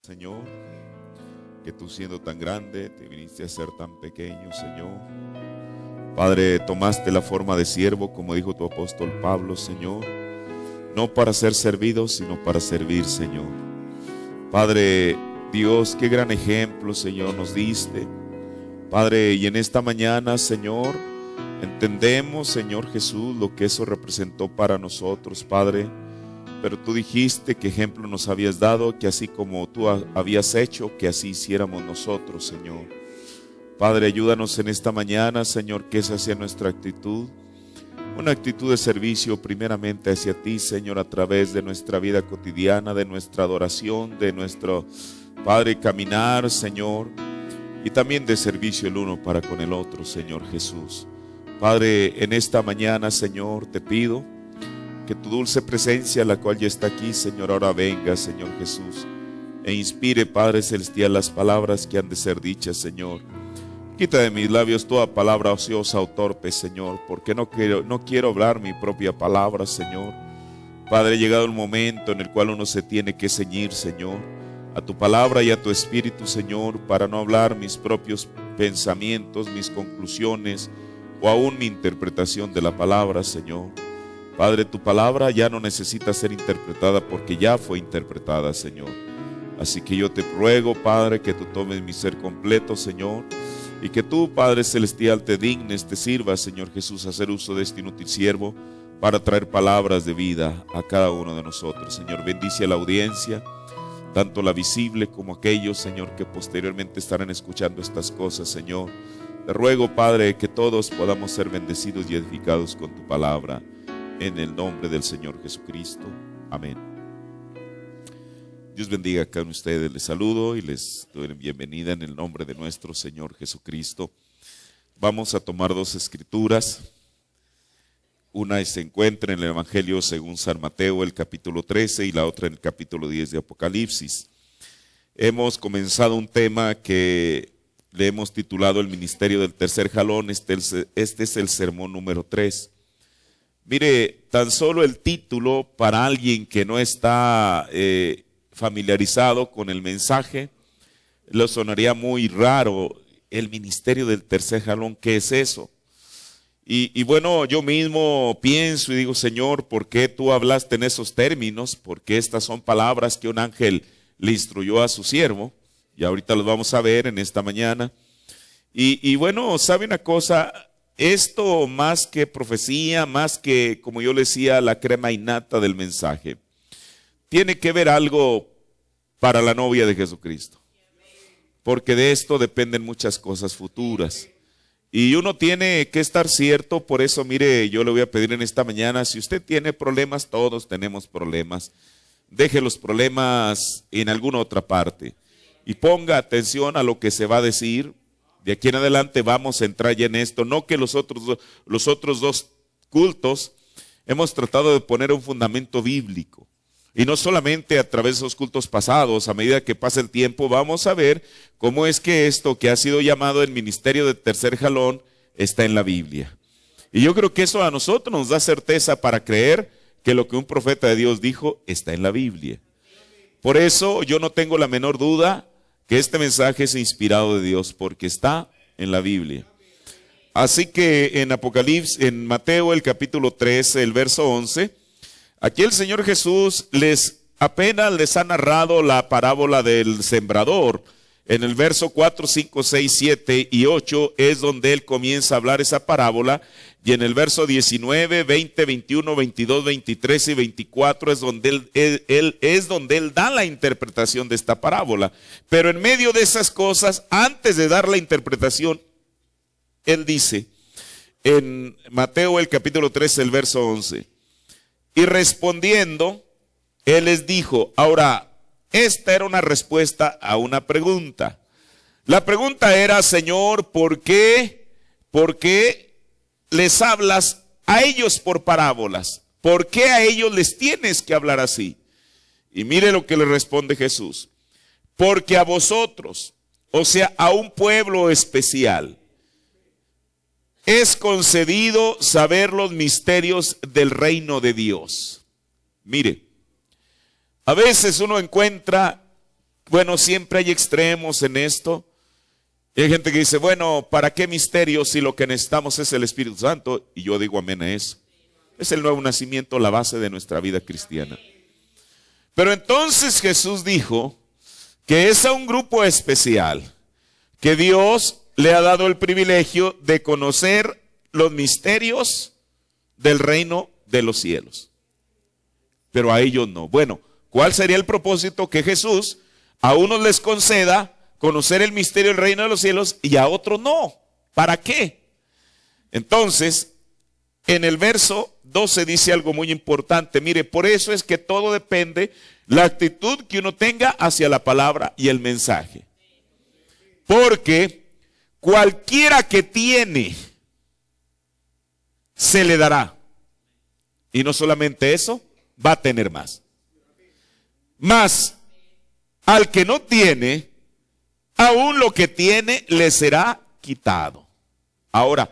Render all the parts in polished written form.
Señor, que tú siendo tan grande, te viniste a ser tan pequeño, Señor. Padre, tomaste la forma de siervo, como dijo tu apóstol Pablo, Señor, no para ser servido, sino para servir, Señor. Padre, Dios, qué gran ejemplo, Señor, nos diste. Padre, y en esta mañana, Señor, entendemos, Señor Jesús, lo que eso representó para nosotros, Padre. Pero tú dijiste que ejemplo nos habías dado, que así como tú habías hecho, que así hiciéramos nosotros, Señor. Padre, ayúdanos en esta mañana, Señor, que esa sea nuestra actitud. Una actitud de servicio primeramente hacia ti, Señor, a través de nuestra vida cotidiana, de nuestra adoración, de nuestro, Padre, caminar, Señor. Y también de servicio el uno para con el otro, Señor Jesús. Padre, en esta mañana, Señor, te pido que tu dulce presencia, la cual ya está aquí, Señor, ahora venga, Señor Jesús, e inspire, Padre Celestial, las palabras que han de ser dichas, Señor. Quita de mis labios toda palabra ociosa o torpe, Señor, porque no quiero hablar mi propia palabra, Señor. Padre, ha llegado el momento en el cual uno se tiene que ceñir, Señor, a tu palabra y a tu espíritu, Señor, para no hablar mis propios pensamientos, mis conclusiones o aún mi interpretación de la palabra, Señor. Padre, tu palabra ya no necesita ser interpretada porque ya fue interpretada, Señor. Así que yo te ruego, Padre, que tú tomes mi ser completo, Señor, y que tú, Padre Celestial, te dignes, te sirvas, Señor Jesús, a hacer uso de este inútil siervo para traer palabras de vida a cada uno de nosotros. Señor, bendice a la audiencia, tanto la visible como aquellos, Señor, que posteriormente estarán escuchando estas cosas, Señor. Te ruego, Padre, que todos podamos ser bendecidos y edificados con tu palabra. En el nombre del Señor Jesucristo. Amén. Dios bendiga a cada uno de ustedes. Les saludo y les doy la bienvenida en el nombre de nuestro Señor Jesucristo. Vamos a tomar dos escrituras. Una se encuentra en el Evangelio según San Mateo, el capítulo 13, y la otra en el capítulo 10 de Apocalipsis. Hemos comenzado un tema que le hemos titulado el ministerio del tercer jalón. Este es el sermón número 3. Mire, tan solo el título para alguien que no está familiarizado con el mensaje, le sonaría muy raro. El ministerio del tercer jalón, ¿qué es eso? Y bueno, yo mismo pienso y digo, Señor, ¿por qué tú hablaste en esos términos? Porque estas son palabras que un ángel le instruyó a su siervo, y ahorita los vamos a ver en esta mañana. Y bueno, ¿sabe una cosa? Esto más que profecía, más que, como yo le decía, la crema innata del mensaje, tiene que ver algo para la novia de Jesucristo. Porque de esto dependen muchas cosas futuras. Y uno tiene que estar cierto, por eso mire, yo le voy a pedir en esta mañana, si usted tiene problemas, todos tenemos problemas, deje los problemas en alguna otra parte y ponga atención a lo que se va a decir. De aquí en adelante vamos a entrar ya en esto. No que los otros dos cultos hemos tratado de poner un fundamento bíblico. Y no solamente a través de esos cultos pasados, a medida que pasa el tiempo, vamos a ver cómo es que esto que ha sido llamado el ministerio del tercer jalón está en la Biblia. Y yo creo que eso a nosotros nos da certeza para creer que lo que un profeta de Dios dijo está en la Biblia. Por eso yo no tengo la menor duda que este mensaje es inspirado de Dios, porque está en la Biblia. Así que en Apocalipsis, en Mateo el capítulo 13, el verso 11, aquí el Señor Jesús apenas les ha narrado la parábola del sembrador. En el verso 4, 5, 6, 7 y 8 es donde Él comienza a hablar esa parábola. Y en el verso 19, 20, 21, 22, 23 y 24 es donde Él da la interpretación de esta parábola. Pero en medio de esas cosas, antes de dar la interpretación, Él dice en Mateo el capítulo 13, el verso 11, y respondiendo, Él les dijo, ahora, esta era una respuesta a una pregunta. La pregunta era, Señor, ¿por qué les hablas a ellos por parábolas? ¿Por qué a ellos les tienes que hablar así? Y mire lo que le responde Jesús. Porque a vosotros, o sea, a un pueblo especial, es concedido saber los misterios del reino de Dios. Mire, a veces uno encuentra bueno, siempre hay extremos en esto. Y hay gente que dice, bueno, ¿para qué misterio si lo que necesitamos es el Espíritu Santo? Y yo digo amén a eso. Es el nuevo nacimiento, la base de nuestra vida cristiana. Pero entonces Jesús dijo que es a un grupo especial que Dios le ha dado el privilegio de conocer los misterios del reino de los cielos. Pero a ellos no. Bueno, ¿cuál sería el propósito? Que Jesús a unos les conceda conocer el misterio del reino de los cielos y a otros no. ¿Para qué? Entonces, en el verso 12 dice algo muy importante. Mire, por eso es que todo depende la actitud que uno tenga hacia la palabra y el mensaje. Porque cualquiera que tiene, se le dará. Y no solamente eso, va a tener más. Más, al que no tiene, aún lo que tiene le será quitado. Ahora,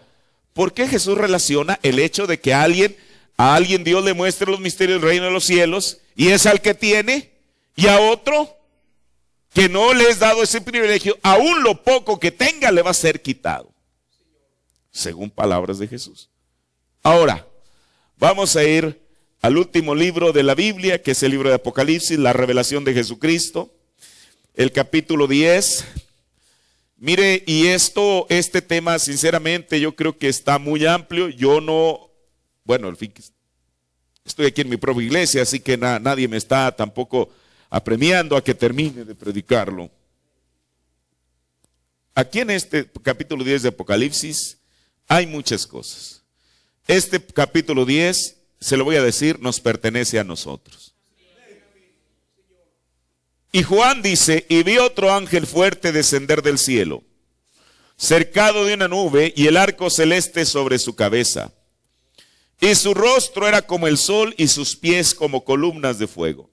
¿por qué Jesús relaciona el hecho de que a alguien Dios le muestre los misterios del reino de los cielos y es al que tiene, y a otro que no le es dado ese privilegio, aún lo poco que tenga le va a ser quitado? Según palabras de Jesús. Ahora, vamos a ir al último libro de la Biblia, que es el libro de Apocalipsis, la revelación de Jesucristo, el capítulo 10. Mire, y este tema, sinceramente, yo creo que está muy amplio. Yo no, bueno, al fin, estoy aquí en mi propia iglesia, así que nadie me está tampoco apremiando a que termine de predicarlo. Aquí en este capítulo 10 de Apocalipsis hay muchas cosas. Este capítulo 10, se lo voy a decir, nos pertenece a nosotros. Y Juan dice, y vi otro ángel fuerte descender del cielo, cercado de una nube, y el arco celeste sobre su cabeza. Y su rostro era como el sol, y sus pies como columnas de fuego.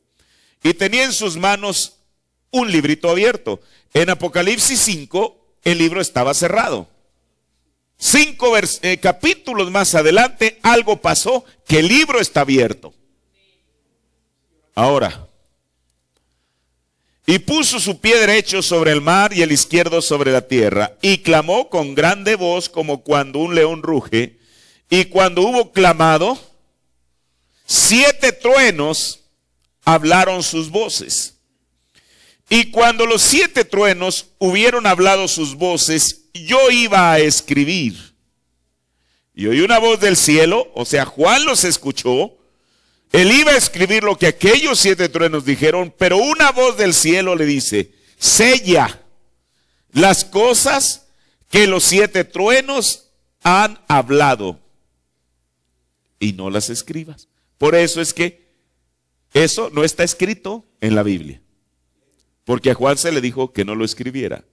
Y tenía en sus manos un librito abierto. En Apocalipsis 5, el libro estaba cerrado. 5 capítulos más adelante, algo pasó, que el libro está abierto. Ahora, y puso su pie derecho sobre el mar y el izquierdo sobre la tierra, y clamó con grande voz como cuando un león ruge, y cuando hubo clamado, 7 truenos hablaron sus voces. Y cuando los 7 truenos hubieron hablado sus voces, yo iba a escribir. Y oí una voz del cielo, o sea, Juan los escuchó. Él iba a escribir lo que aquellos 7 truenos dijeron, pero una voz del cielo le dice, sella las cosas que los 7 truenos han hablado y no las escribas. Por eso es que eso no está escrito en la Biblia, porque a Juan se le dijo que no lo escribiera.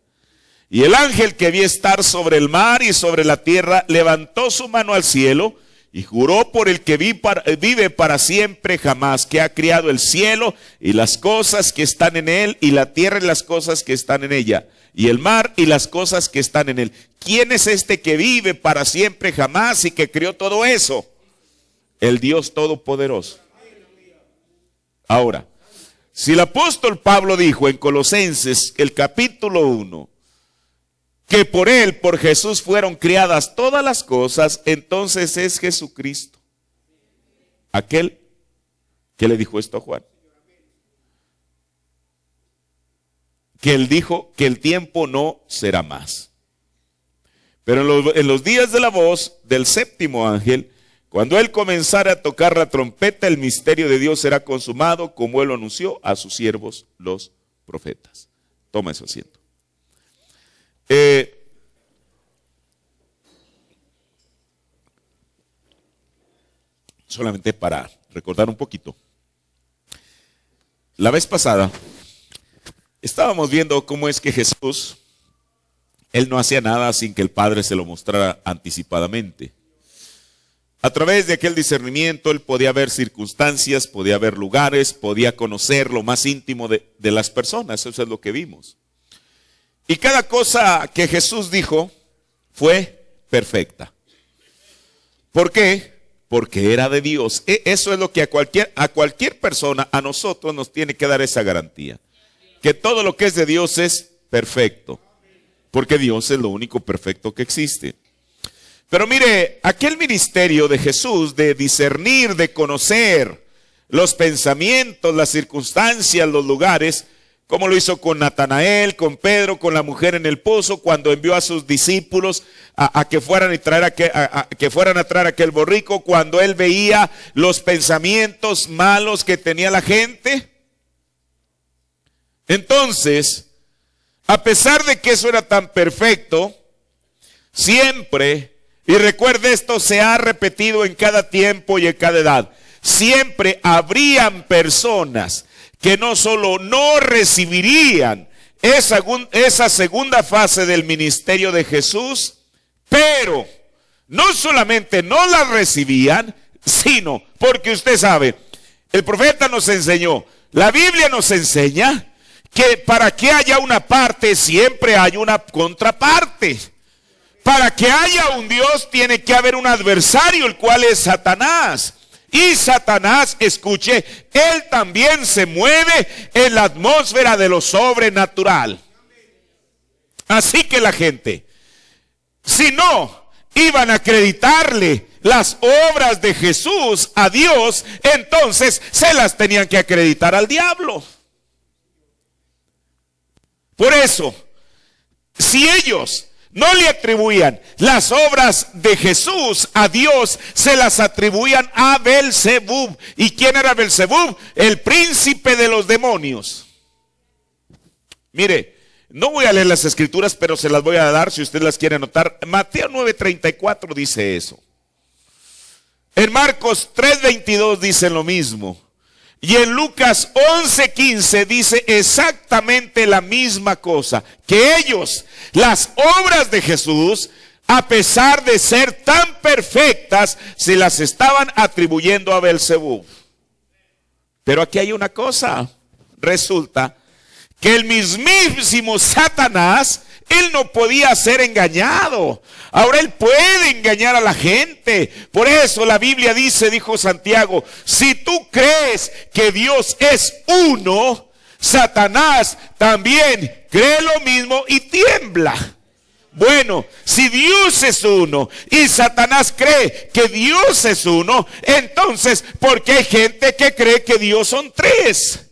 Y el ángel que vi estar sobre el mar y sobre la tierra levantó su mano al cielo y juró por el que vive para siempre jamás, que ha criado el cielo y las cosas que están en él, y la tierra y las cosas que están en ella, y el mar y las cosas que están en él. ¿Quién es este que vive para siempre jamás y que crió todo eso? El Dios Todopoderoso. Ahora, si el apóstol Pablo dijo en Colosenses, el capítulo 1, que por él, por Jesús, fueron creadas todas las cosas, entonces es Jesucristo aquel que le dijo esto a Juan. Que él dijo que el tiempo no será más. Pero en los días de la voz del 7º ángel, cuando él comenzara a tocar la trompeta, el misterio de Dios será consumado, como él lo anunció a sus siervos los profetas. Toma ese asiento. Solamente para recordar un poquito. La vez pasada estábamos viendo cómo es que Jesús, él no hacía nada sin que el Padre se lo mostrara anticipadamente. A través de aquel discernimiento él podía ver circunstancias, podía ver lugares, podía conocer lo más íntimo de las personas. Eso es lo que vimos. Y cada cosa que Jesús dijo fue perfecta. ¿Por qué? Porque era de Dios. Eso es lo que a cualquier persona, a nosotros nos tiene que dar esa garantía. que todo lo que es de Dios es perfecto, porque Dios es lo único perfecto que existe. Pero mire, aquel ministerio de Jesús de discernir, de conocer los pensamientos, las circunstancias, los lugares, como lo hizo con Natanael, con Pedro, con la mujer en el pozo, cuando envió a sus discípulos a que fueran a traer aquel borrico, cuando él veía los pensamientos malos que tenía la gente. Entonces, a pesar de que eso era tan perfecto, siempre, y recuerde esto, se ha repetido en cada tiempo y en cada edad, siempre habrían personas que no solo no recibirían esa segunda fase del ministerio de Jesús, pero no solamente no la recibían, sino porque usted sabe, el profeta nos enseñó, la Biblia nos enseña que para que haya una parte siempre hay una contraparte. Para que haya un Dios tiene que haber un adversario, el cual es Satanás. Y Satanás, escuche, él también se mueve en la atmósfera de lo sobrenatural. Así que la gente, si no iban a acreditarle las obras de Jesús a Dios, entonces se las tenían que acreditar al diablo. Por eso, si ellos no le atribuían las obras de Jesús a Dios, se las atribuían a Belzebub. ¿Y quién era Belzebub? El príncipe de los demonios. Mire, no voy a leer las escrituras, pero se las voy a dar si usted las quiere anotar. Mateo 9:34 dice eso. En Marcos 3:22 dice lo mismo. Y en Lucas 11:15 dice exactamente la misma cosa, que ellos, las obras de Jesús, a pesar de ser tan perfectas, se las estaban atribuyendo a Belzebub. Pero aquí hay una cosa, resulta que el mismísimo Satanás, él no podía ser engañado. Ahora él puede engañar a la gente. Por eso la Biblia dice, dijo Santiago, si tú crees que Dios es uno, Satanás también cree lo mismo y tiembla. Bueno, si Dios es uno y Satanás cree que Dios es uno, entonces, ¿por qué hay gente que cree que Dios son tres?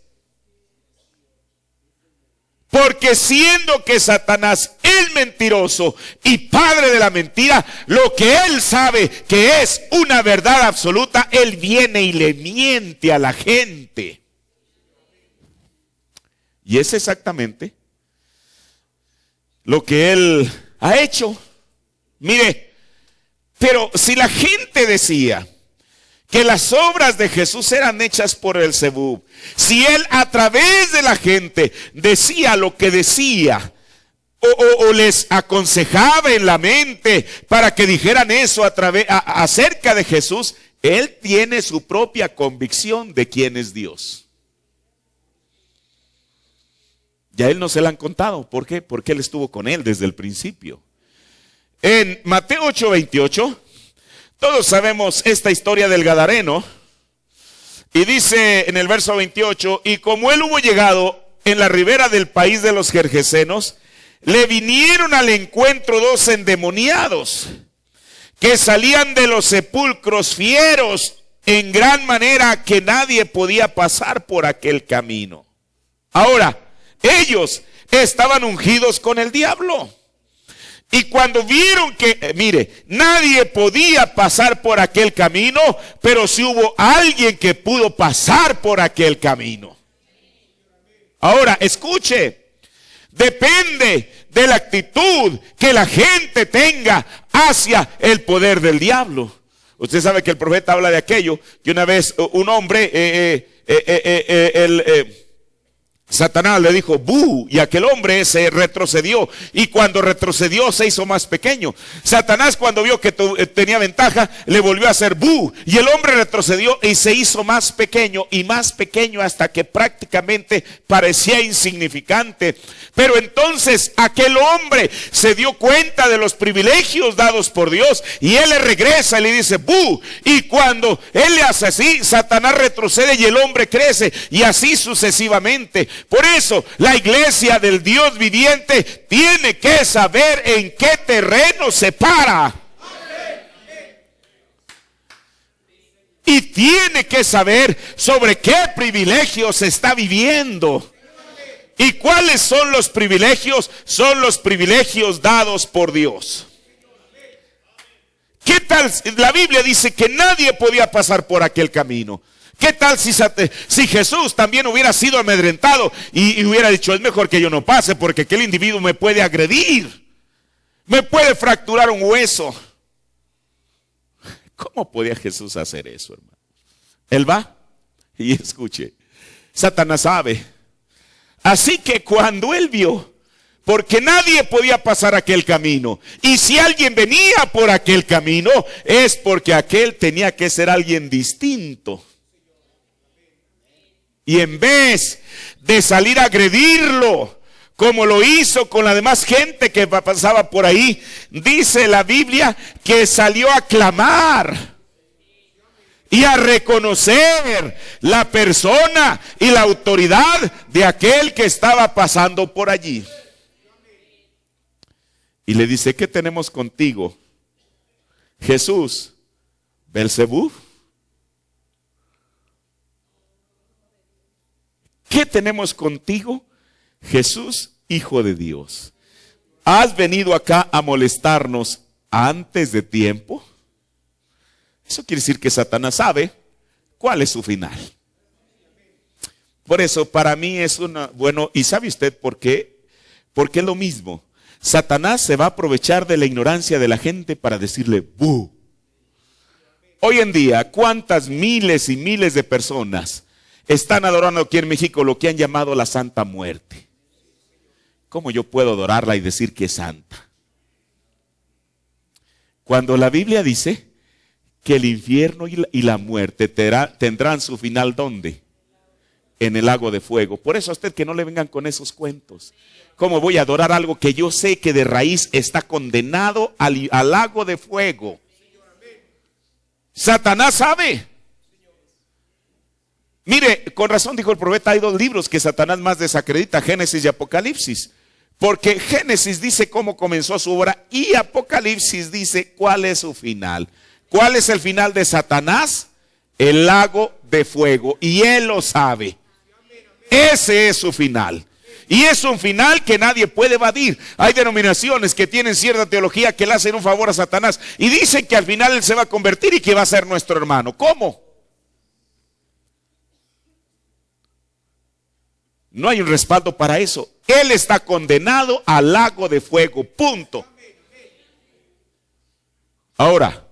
Porque siendo que Satanás es mentiroso y padre de la mentira, lo que él sabe que es una verdad absoluta, él viene y le miente a la gente. Y es exactamente lo que él ha hecho. Mire, pero si la gente decía que las obras de Jesús eran hechas por Belzebub, si él a través de la gente decía lo que decía, o les aconsejaba en la mente para que dijeran eso acerca de Jesús, él tiene su propia convicción de quién es Dios. Ya a él no se la han contado. ¿Por qué? Porque él estuvo con él desde el principio. En Mateo 8:28, todos sabemos esta historia del Gadareno. Y dice en el verso 28, y como él hubo llegado en la ribera del país de los Gergesenos, le vinieron al encuentro dos endemoniados, que salían de los sepulcros fieros en gran manera que nadie podía pasar por aquel camino. Ahora, ellos estaban ungidos con el diablo. Y cuando vieron que, mire, nadie podía pasar por aquel camino, pero sí hubo alguien que pudo pasar por aquel camino. Ahora, escuche, depende de la actitud que la gente tenga hacia el poder del diablo. Usted sabe que el profeta habla de aquello, que una vez un hombre, Satanás le dijo, ¡bu! Y aquel hombre se retrocedió. Y cuando retrocedió se hizo más pequeño. Satanás, cuando vio que tenía ventaja, le volvió a hacer ¡bu! Y el hombre retrocedió y se hizo más pequeño y más pequeño hasta que prácticamente parecía insignificante. Pero entonces aquel hombre se dio cuenta de los privilegios dados por Dios y él le regresa y le dice ¡bu! Y cuando él le hace así, Satanás retrocede y el hombre crece y así sucesivamente. Por eso la iglesia del Dios viviente tiene que saber en qué terreno se para. Y tiene que saber sobre qué privilegios se está viviendo. ¿Y cuáles son los privilegios? Son los privilegios dados por Dios. ¿Qué tal? La Biblia dice que nadie podía pasar por aquel camino. ¿Qué tal si Jesús también hubiera sido amedrentado y hubiera dicho, es mejor que yo no pase porque aquel individuo me puede agredir, me puede fracturar un hueso? ¿Cómo podía Jesús hacer eso, hermano? Él va y escuche, Satanás sabe. Así que cuando él vio, porque nadie podía pasar aquel camino, y si alguien venía por aquel camino, es porque aquel tenía que ser alguien distinto. Y en vez de salir a agredirlo, como lo hizo con la demás gente que pasaba por ahí, dice la Biblia que salió a clamar y a reconocer la persona y la autoridad de aquel que estaba pasando por allí. Y le dice, ¿qué tenemos contigo, Jesús? ¿Belzebú? ¿Qué tenemos contigo, Jesús, Hijo de Dios? ¿Has venido acá a molestarnos antes de tiempo? Eso quiere decir que Satanás sabe cuál es su final. Por eso para mí es bueno, ¿y sabe usted por qué? Porque es lo mismo. Satanás se va a aprovechar de la ignorancia de la gente para decirle ¡bu! Hoy en día, ¿cuántas miles y miles de personas están adorando aquí en México lo que han llamado la Santa Muerte? ¿Cómo yo puedo adorarla y decir que es santa? Cuando la Biblia dice que el infierno y la muerte tendrán su final, ¿dónde? En el lago de fuego. Por eso a usted que no le vengan con esos cuentos. ¿Cómo voy a adorar algo que yo sé que de raíz está condenado al lago de fuego? Satanás sabe. Mire, con razón dijo el profeta, hay dos libros que Satanás más desacredita, Génesis y Apocalipsis. Porque Génesis dice cómo comenzó su obra y Apocalipsis dice cuál es su final. ¿Cuál es el final de Satanás? El lago de fuego. Y él lo sabe. Ese es su final. Y es un final que nadie puede evadir. Hay denominaciones que tienen cierta teología que le hacen un favor a Satanás y dicen que al final él se va a convertir y que va a ser nuestro hermano. ¿Cómo? No hay un respaldo para eso. Él está condenado al lago de fuego. Punto. Ahora,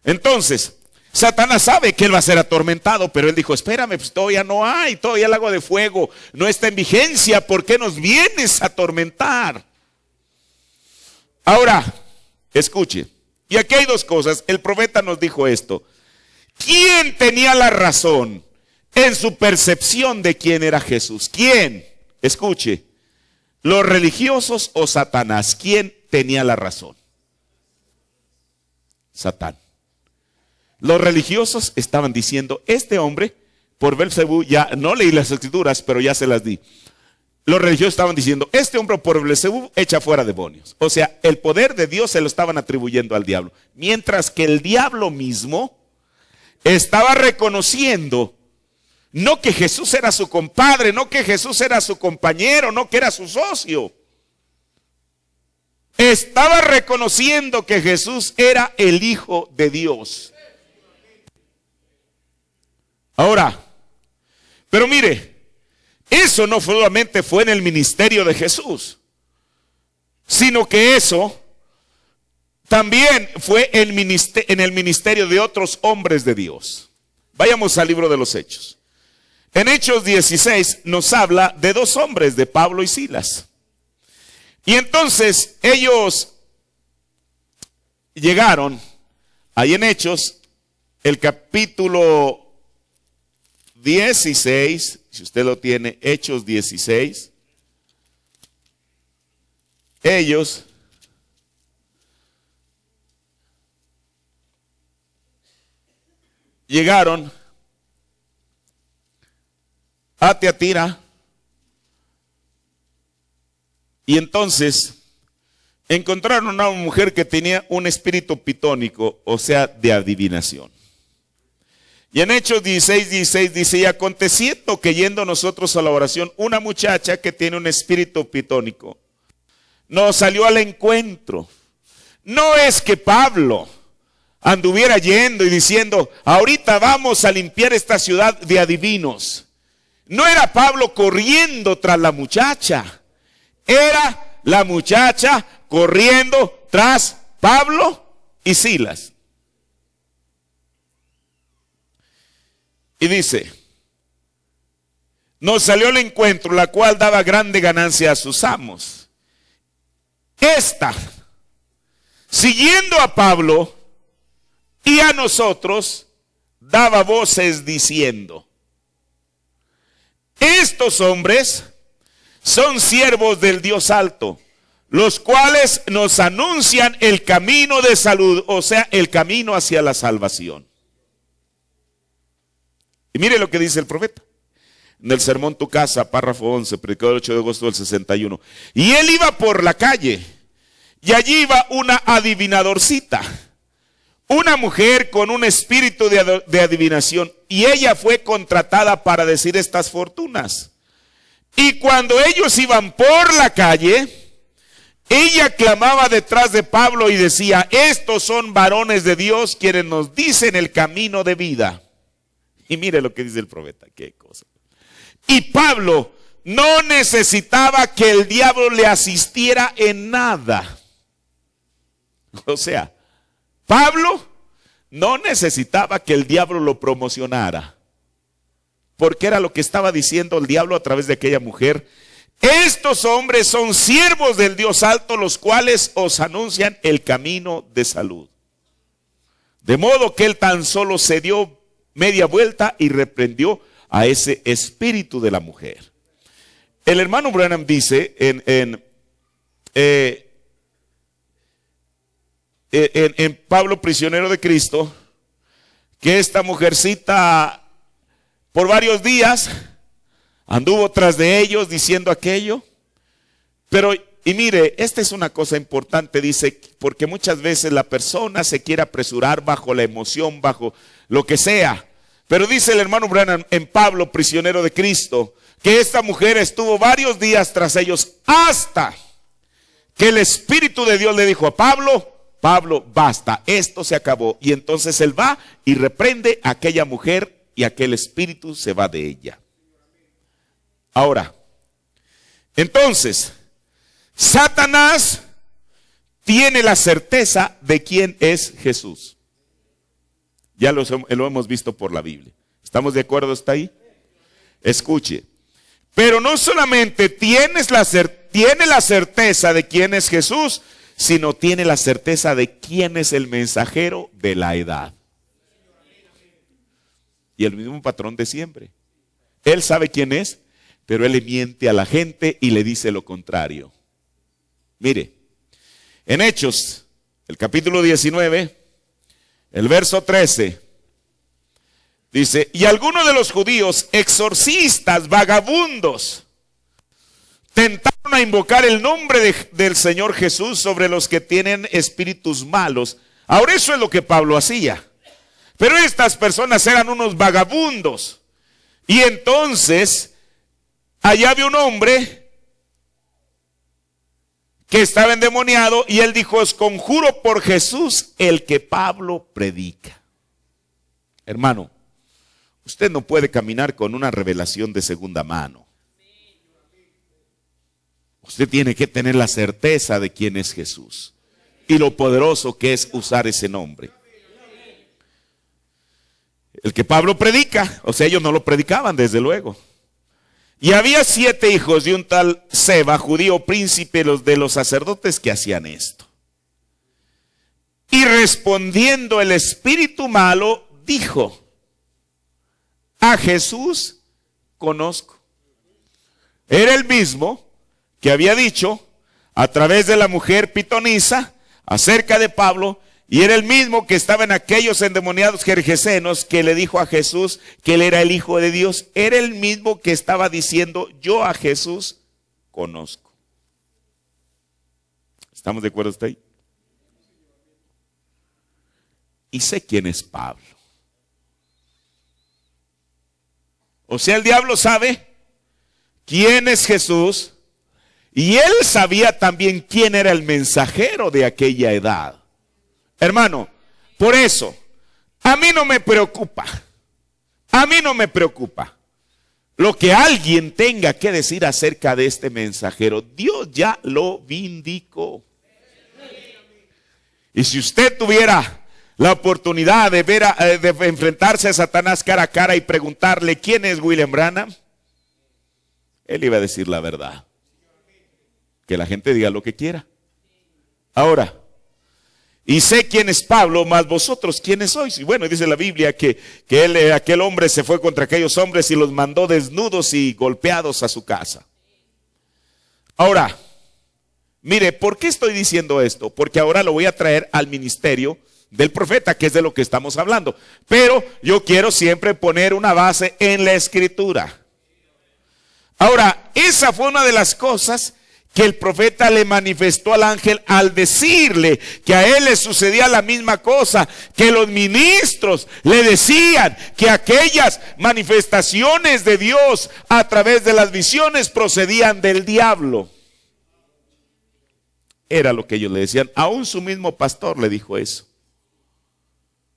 entonces, Satanás sabe que él va a ser atormentado, pero él dijo, espérame, pues todavía no hay, todavía el lago de fuego no está en vigencia, ¿por qué nos vienes a atormentar? Ahora, escuche, y aquí hay dos cosas, el profeta nos dijo esto, ¿quién tenía la razón en su percepción de quién era Jesús? ¿Quién? Escuche, ¿los religiosos o Satanás? ¿Quién tenía la razón? Satán. Los religiosos estaban diciendo, este hombre, por Belzebú, ya no leí las escrituras, pero ya se las di. Los religiosos estaban diciendo, este hombre por Belzebú echa fuera demonios. O sea, el poder de Dios se lo estaban atribuyendo al diablo. Mientras que el diablo mismo estaba reconociendo, no que Jesús era su compadre, no que Jesús era su compañero, no que era su socio. Estaba reconociendo que Jesús era el Hijo de Dios. Ahora, pero mire, eso no solamente fue en el ministerio de Jesús, sino que eso también fue en el ministerio de otros hombres de Dios. Vayamos al libro de los Hechos. En Hechos 16 nos habla de dos hombres, de Pablo y Silas. Y entonces ellos llegaron, ahí en Hechos, el capítulo 16, si usted lo tiene, Hechos 16, ellos llegaron a Tiatira Y entonces encontraron a una mujer que tenía un espíritu pitónico, o sea, de adivinación. Y en Hechos 16 dice, y aconteciendo que yendo nosotros a la oración, una muchacha que tiene un espíritu pitónico nos salió al encuentro. No es que Pablo anduviera yendo y diciendo, ahorita vamos a limpiar esta ciudad de adivinos. No era Pablo corriendo tras la muchacha, era la muchacha corriendo tras Pablo y Silas. Y dice, nos salió al encuentro, la cual daba grande ganancia a sus amos. Esta, siguiendo a Pablo y a nosotros, daba voces diciendo, estos hombres son siervos del Dios alto, los cuales nos anuncian el camino de salud, o sea, el camino hacia la salvación. Y mire lo que dice el profeta. En el sermón Tu Casa, párrafo 11, predicado el 8 de agosto del 61. Y él iba por la calle, y allí iba una adivinadorcita, una mujer con un espíritu de adivinación, y ella fue contratada para decir estas fortunas. Y cuando ellos iban por la calle, ella clamaba detrás de Pablo y decía, estos son varones de Dios quienes nos dicen el camino de vida. Y mire lo que dice el profeta, qué cosa. Y Pablo no necesitaba que el diablo le asistiera en nada. O sea, Pablo no necesitaba que el diablo lo promocionara, porque era lo que estaba diciendo el diablo a través de aquella mujer. Estos hombres son siervos del Dios alto, los cuales os anuncian el camino de salud. De modo que él tan solo se dio media vuelta y reprendió a ese espíritu de la mujer. El hermano Branham dice en Pablo, prisionero de Cristo, que esta mujercita por varios días anduvo tras de ellos diciendo aquello. Pero, y mire, esta es una cosa importante, dice, porque muchas veces la persona se quiere apresurar bajo la emoción, bajo lo que sea. Pero dice el hermano Branham en Pablo, prisionero de Cristo, que esta mujer estuvo varios días tras ellos hasta que el Espíritu de Dios le dijo a Pablo, Pablo, basta, esto se acabó. Y entonces él va y reprende a aquella mujer y aquel espíritu se va de ella. Ahora, entonces, Satanás tiene la certeza de quién es Jesús. Ya lo hemos visto por la Biblia. ¿Estamos de acuerdo hasta ahí? Escuche. Pero no solamente tiene la certeza de quién es Jesús, sino tiene la certeza de quién es el mensajero de la edad. Y el mismo patrón de siempre. Él sabe quién es, pero él le miente a la gente y le dice lo contrario. Mire, en Hechos, el capítulo 19, el verso 13, dice, y algunos de los judíos, exorcistas, vagabundos, tentaron a invocar el nombre del Señor Jesús sobre los que tienen espíritus malos. Ahora eso es lo que Pablo hacía. Pero estas personas eran unos vagabundos. Y entonces, allá había un hombre que estaba endemoniado y él dijo, os conjuro por Jesús el que Pablo predica. Hermano, usted no puede caminar con una revelación de segunda mano. Usted tiene que tener la certeza de quién es Jesús y lo poderoso que es usar ese nombre. El que Pablo predica, o sea, ellos no lo predicaban desde luego. Y había 7 hijos de un tal Seba, judío príncipe de los sacerdotes, que hacían esto. Y respondiendo el espíritu malo, dijo, a Jesús conozco. Era el mismo que había dicho a través de la mujer pitonisa acerca de Pablo, y era el mismo que estaba en aquellos endemoniados gergesenos que le dijo a Jesús que él era el Hijo de Dios. Era el mismo que estaba diciendo, yo a Jesús conozco. ¿Estamos de acuerdo hasta ahí? Y sé quién es Pablo. O sea, el diablo sabe quién es Jesús y él sabía también quién era el mensajero de aquella edad. Hermano, por eso, a mí no me preocupa. A mí no me preocupa lo que alguien tenga que decir acerca de este mensajero. Dios ya lo vindicó. Y si usted tuviera la oportunidad de ver, de enfrentarse a Satanás cara a cara y preguntarle quién es William Branham, él iba a decir la verdad. Que la gente diga lo que quiera. Ahora, y sé quién es Pablo, mas vosotros quiénes sois. Y bueno, dice la Biblia que aquel hombre se fue contra aquellos hombres y los mandó desnudos y golpeados a su casa. Ahora, mire, ¿por qué estoy diciendo esto? Porque ahora lo voy a traer al ministerio del profeta, que es de lo que estamos hablando. Pero yo quiero siempre poner una base en la Escritura. Ahora, esa fue una de las cosas que el profeta le manifestó al ángel al decirle que a él le sucedía la misma cosa, que los ministros le decían que aquellas manifestaciones de Dios a través de las visiones procedían del diablo. Era lo que ellos le decían. Aún su mismo pastor le dijo eso.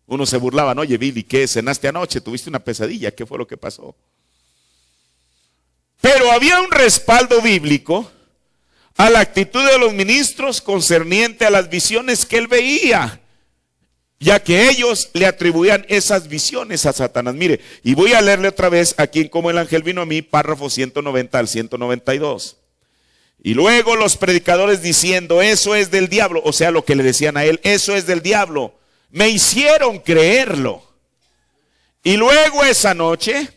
Uno se burlaban, oye Billy, ¿qué cenaste anoche? ¿Tuviste una pesadilla? ¿Qué fue lo que pasó? Pero había un respaldo bíblico a la actitud de los ministros concerniente a las visiones que él veía, ya que ellos le atribuían esas visiones a Satanás. Mire, y voy a leerle otra vez aquí en Cómo el ángel vino a mí, párrafo 190 al 192. Y luego los predicadores diciendo, eso es del diablo, o sea, lo que le decían a él, eso es del diablo, me hicieron creerlo. Y luego esa noche,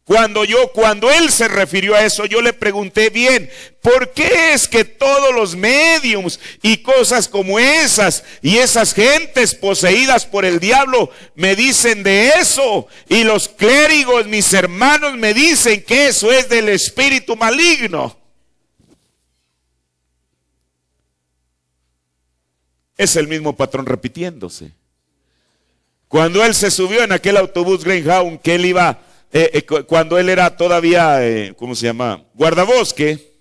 cuando él se refirió a eso, yo le pregunté bien, ¿por qué es que todos los médiums y cosas como esas y esas gentes poseídas por el diablo me dicen de eso? Y los clérigos, mis hermanos, me dicen que eso es del espíritu maligno. Es el mismo patrón repitiéndose. Cuando él se subió en aquel autobús Greyhound que él iba, cuando él era todavía, guardabosque,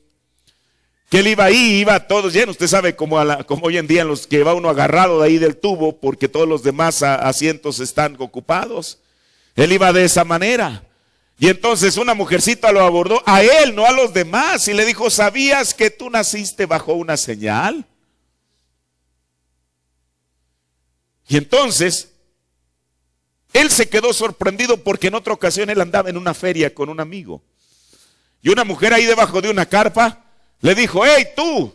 que él iba ahí, iba todos llenos. Usted sabe como hoy en día en los que va uno agarrado de ahí del tubo porque todos los demás asientos están ocupados. Él iba de esa manera. Y entonces una mujercita lo abordó a él, no a los demás, y le dijo, ¿sabías que tú naciste bajo una señal? Y entonces él se quedó sorprendido porque en otra ocasión él andaba en una feria con un amigo. Y una mujer ahí debajo de una carpa le dijo, hey tú.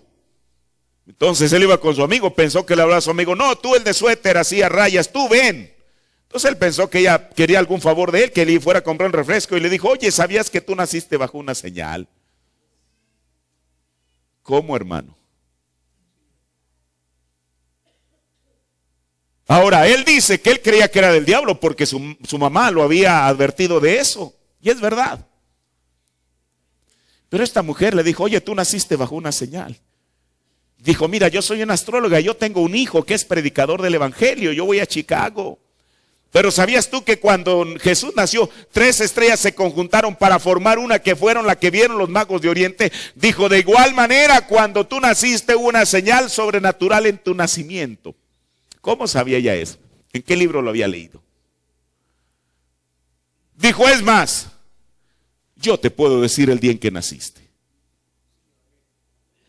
Entonces él iba con su amigo, pensó que le hablaba a su amigo, no, tú el de suéter así a rayas, tú ven. Entonces él pensó que ella quería algún favor de él, que le fuera a comprar un refresco y le dijo, oye, ¿sabías que tú naciste bajo una señal? ¿Cómo, hermano? Ahora, él dice que él creía que era del diablo porque su mamá lo había advertido de eso. Y es verdad. Pero esta mujer le dijo, oye, tú naciste bajo una señal. Dijo, mira, yo soy una astróloga, yo tengo un hijo que es predicador del evangelio, yo voy a Chicago. Pero ¿sabías tú que cuando Jesús nació, 3 estrellas se conjuntaron para formar una que fueron la que vieron los magos de Oriente? Dijo, de igual manera, cuando tú naciste hubo una señal sobrenatural en tu nacimiento. ¿Cómo sabía ella eso? ¿En qué libro lo había leído? Dijo, es más, yo te puedo decir el día en que naciste.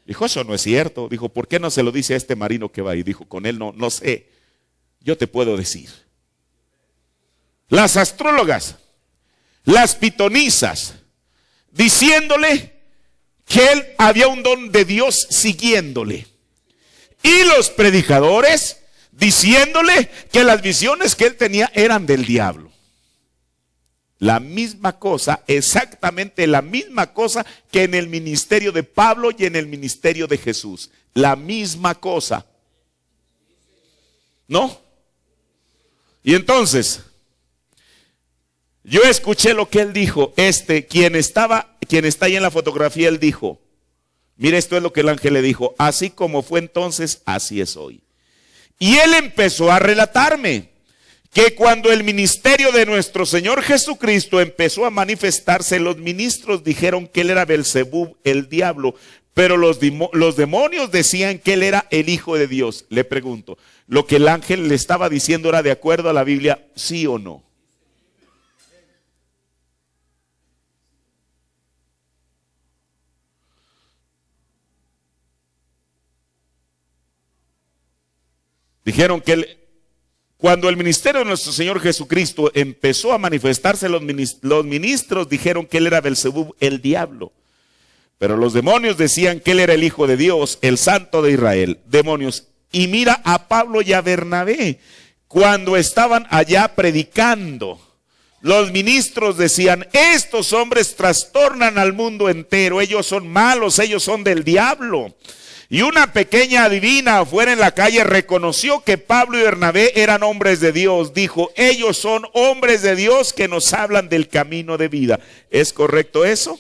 Dijo, eso no es cierto. Dijo, ¿por qué no se lo dice a este marino que va ahí? Dijo, con él no sé. Yo te puedo decir. Las astrólogas, las pitonisas, diciéndole que él había un don de Dios siguiéndole. Y los predicadores diciéndole que las visiones que él tenía eran del diablo. La misma cosa, exactamente la misma cosa que en el ministerio de Pablo y en el ministerio de Jesús. La misma cosa. ¿No? Y entonces, yo escuché lo que él dijo. Quien está ahí en la fotografía, él dijo, Mire, esto es lo que el ángel le dijo: así como fue entonces, así es hoy. Y él empezó a relatarme que cuando el ministerio de nuestro Señor Jesucristo empezó a manifestarse, los ministros dijeron que él era Belzebub, el diablo, pero los demonios decían que él era el Hijo de Dios. Le pregunto, ¿lo que el ángel le estaba diciendo era de acuerdo a la Biblia, sí o no? Dijeron que cuando el ministerio de nuestro Señor Jesucristo empezó a manifestarse, los ministros dijeron que él era Belzebub, el diablo. Pero los demonios decían que él era el Hijo de Dios, el Santo de Israel. Demonios. Y mira a Pablo y a Bernabé, cuando estaban allá predicando, los ministros decían: estos hombres trastornan al mundo entero, ellos son malos, ellos son del diablo. Y una pequeña adivina afuera en la calle reconoció que Pablo y Bernabé eran hombres de Dios. Dijo: ellos son hombres de Dios que nos hablan del camino de vida. ¿Es correcto eso?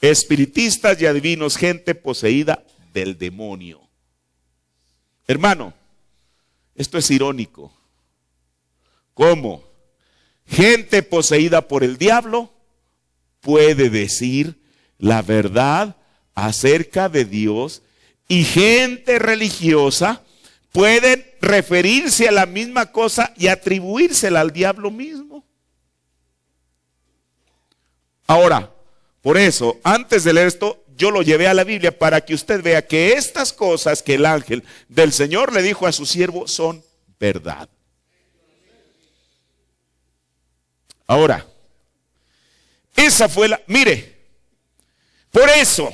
Espiritistas y adivinos, gente poseída del demonio. Hermano, esto es irónico. ¿Cómo? Gente poseída por el diablo puede decir la verdad acerca de Dios, y gente religiosa puede referirse a la misma cosa y atribuírsela al diablo mismo. Ahora, por eso, antes de leer esto, yo lo llevé a la Biblia para que usted vea que estas cosas que el ángel del Señor le dijo a su siervo son verdad. Ahora, esa fue la... Mire, por eso,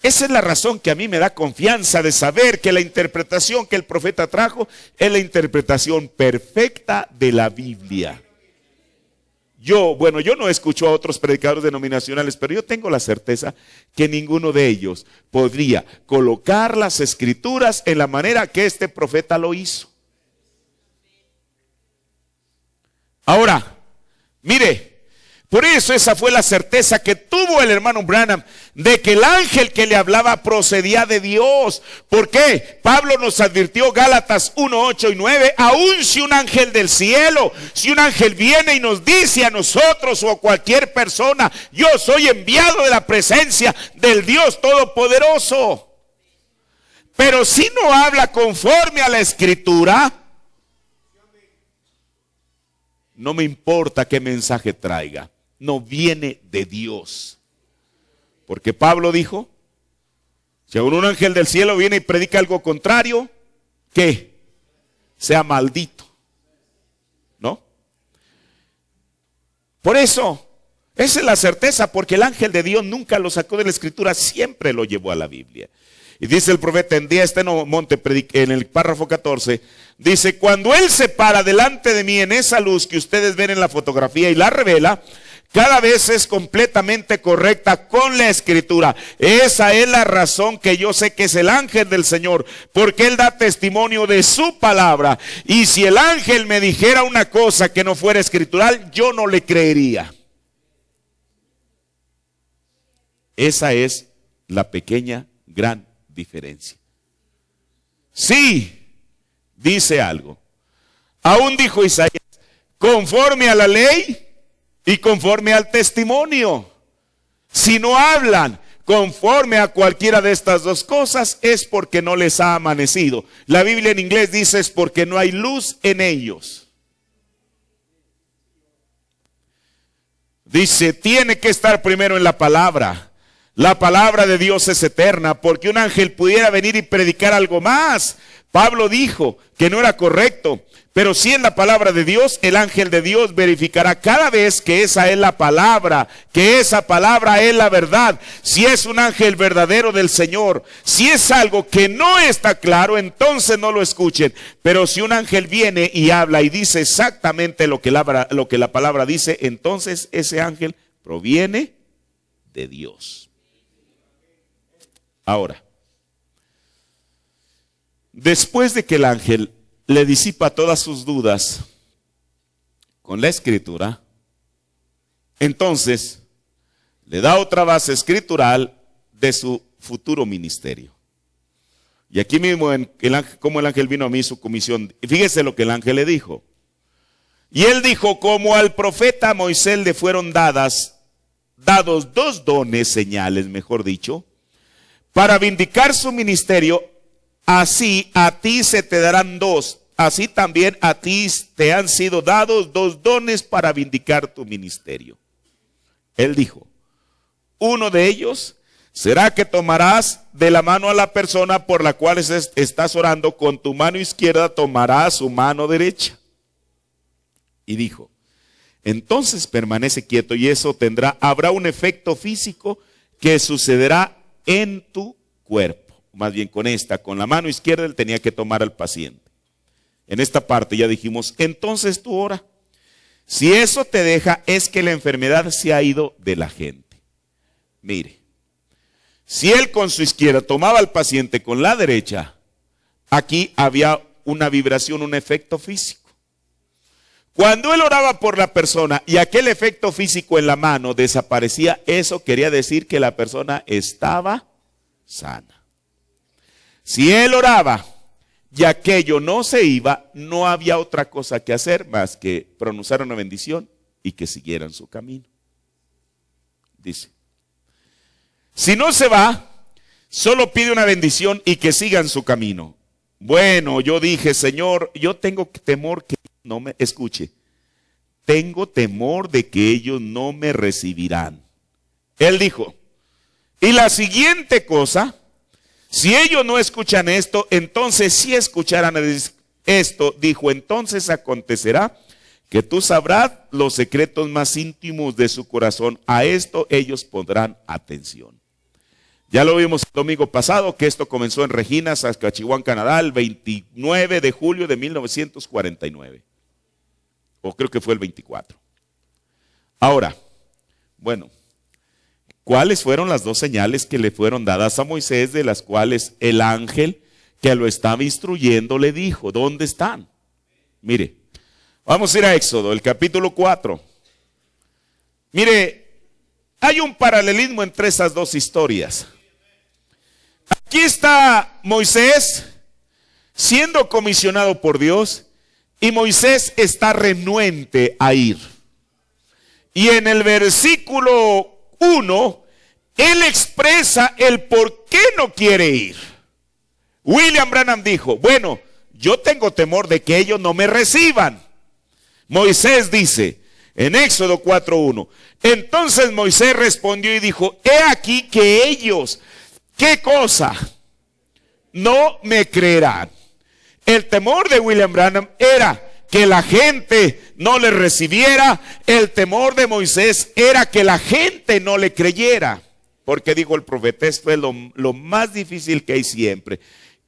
esa es la razón que a mí me da confianza de saber que la interpretación que el profeta trajo es la interpretación perfecta de la Biblia. Yo no escucho a otros predicadores denominacionales, pero yo tengo la certeza que ninguno de ellos podría colocar las escrituras en la manera que este profeta lo hizo. Ahora, mire, por eso esa fue la certeza que tuvo el hermano Branham de que el ángel que le hablaba procedía de Dios. ¿Por qué? Pablo nos advirtió, Gálatas 1, 8 y 9, aun si un ángel del cielo, si un ángel viene y nos dice a nosotros o a cualquier persona: yo soy enviado de la presencia del Dios Todopoderoso, pero si no habla conforme a la Escritura, no me importa qué mensaje traiga, no viene de Dios. Porque Pablo dijo: si un ángel del cielo viene y predica algo contrario, ¿qué? Sea maldito. ¿No? Por eso, esa es la certeza, porque el ángel de Dios nunca lo sacó de la Escritura, siempre lo llevó a la Biblia. Y dice el profeta en día este monte, en el párrafo 14, dice: cuando él se para delante de mí en esa luz que ustedes ven en la fotografía y la revela, cada vez es completamente correcta con la Escritura. Esa es la razón que yo sé que es el ángel del Señor, porque él da testimonio de su palabra. Y si el ángel me dijera una cosa que no fuera escritural, yo no le creería. Esa es la pequeña, gran diferencia. Sí, dice algo. Aún dijo Isaías: conforme a la ley y conforme al testimonio. Si no hablan conforme a cualquiera de estas dos cosas, es porque no les ha amanecido. La Biblia en inglés dice: es porque no hay luz en ellos. Dice: tiene que estar primero en la palabra. La palabra de Dios es eterna, porque un ángel pudiera venir y predicar algo más. Pablo dijo que no era correcto, pero si es la palabra de Dios, el ángel de Dios verificará cada vez que esa es la palabra, que esa palabra es la verdad. Si es un ángel verdadero del Señor, si es algo que no está claro, entonces no lo escuchen. Pero si un ángel viene y habla y dice exactamente lo que la palabra dice, entonces ese ángel proviene de Dios. Ahora, después de que el ángel le disipa todas sus dudas con la Escritura, entonces le da otra base escritural de su futuro ministerio. Y aquí mismo, como el ángel vino a mí, su comisión. Y fíjese lo que el ángel le dijo. Y él dijo, como al profeta Moisés le fueron dados 2 dones, señales, mejor dicho, para vindicar su ministerio, así a ti se te darán 2. Así también a ti te han sido dados 2 dones para vindicar tu ministerio. Él dijo, uno de ellos será que tomarás de la mano a la persona por la cual estás orando, con tu mano izquierda tomarás su mano derecha. Y dijo, entonces permanece quieto y eso habrá un efecto físico que sucederá en tu cuerpo. Más bien con la mano izquierda él tenía que tomar al paciente. En esta parte ya dijimos, entonces tú ora. Si eso te deja, es que la enfermedad se ha ido de la gente. Mire, si él con su izquierda tomaba al paciente con la derecha, aquí había una vibración, un efecto físico. Cuando él oraba por la persona y aquel efecto físico en la mano desaparecía, eso quería decir que la persona estaba sana. Si él oraba y aquello no se iba, no había otra cosa que hacer más que pronunciar una bendición y que siguieran su camino. Dice, si no se va, solo pide una bendición y que sigan su camino. Bueno, yo dije, Señor, yo tengo temor que no me escuche. Tengo temor de que ellos no me recibirán. Él dijo, y la siguiente cosa, si ellos no escuchan esto, entonces sí escucharán esto. Dijo, entonces acontecerá que tú sabrás los secretos más íntimos de su corazón. A esto ellos pondrán atención. Ya lo vimos el domingo pasado, que esto comenzó en Regina, Saskatchewan, Canadá, el 29 de julio de 1949. O creo que fue el 24. Ahora, bueno, ¿cuáles fueron las 2 señales que le fueron dadas a Moisés, de las cuales el ángel que lo estaba instruyendo le dijo? ¿Dónde están? Mire, vamos a ir a Éxodo, el capítulo 4. Mire, hay un paralelismo entre esas 2 historias. Aquí está Moisés siendo comisionado por Dios y Moisés está renuente a ir. Y en el versículo 1, él expresa el por qué no quiere ir. William Branham dijo, bueno, yo tengo temor de que ellos no me reciban. Moisés dice en Éxodo 4:1, entonces Moisés respondió y dijo, he aquí que ellos, ¿qué cosa? No me creerán. El temor de William Branham era que la gente no le recibiera. El temor de Moisés era que la gente no le creyera. Porque dijo el profeta, esto es lo más difícil que hay siempre,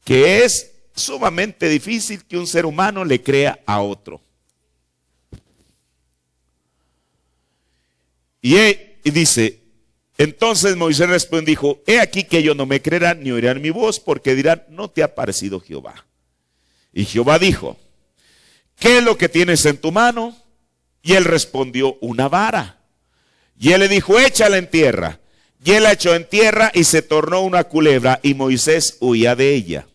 que es sumamente difícil que un ser humano le crea a otro. Y dice, entonces Moisés respondió y dijo, he aquí que ellos no me creerán ni oirán mi voz, porque dirán, no te ha parecido Jehová. Y Jehová dijo, ¿qué es lo que tienes en tu mano? Y él respondió, una vara. Y él le dijo, échala en tierra. Y él la echó en tierra y se tornó una culebra, y Moisés huía de ella.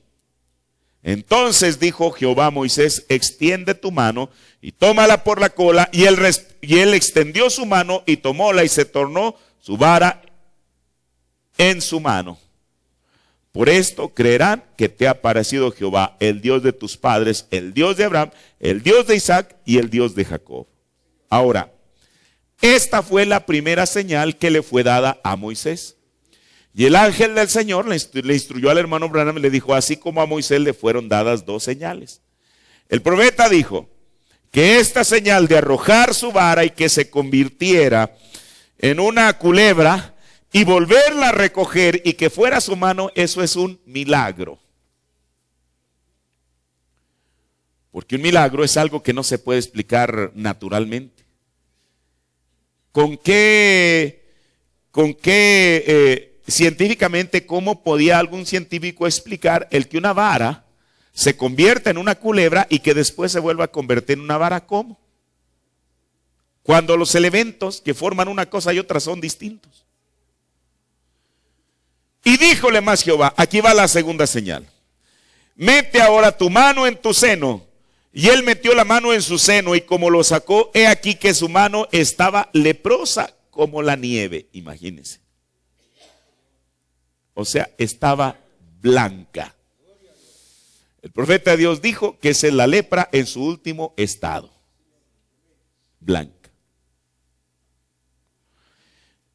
Entonces dijo Jehová a Moisés, extiende tu mano y tómala por la cola. Y él extendió su mano y tomóla, y se tornó su vara en su mano. Por esto creerán que te ha parecido Jehová, el Dios de tus padres, el Dios de Abraham, el Dios de Isaac y el Dios de Jacob. Ahora, esta fue la primera señal que le fue dada a Moisés. Y el ángel del Señor le instruyó al hermano Branham y le dijo, así como a Moisés le fueron dadas 2 señales. El profeta dijo que esta señal de arrojar su vara y que se convirtiera en una culebra y volverla a recoger y que fuera su mano, eso es un milagro. Porque un milagro es algo que no se puede explicar naturalmente. Científicamente, ¿cómo podía algún científico explicar el que una vara se convierta en una culebra y que después se vuelva a convertir en una vara? ¿Cómo? Cuando los elementos que forman una cosa y otra son distintos. Y díjole más Jehová, aquí va la segunda señal. Mete ahora tu mano en tu seno. Y él metió la mano en su seno y como lo sacó, he aquí que su mano estaba leprosa como la nieve. Imagínense. O sea, estaba blanca. El profeta de Dios dijo que esa es la lepra en su último estado. Blanca.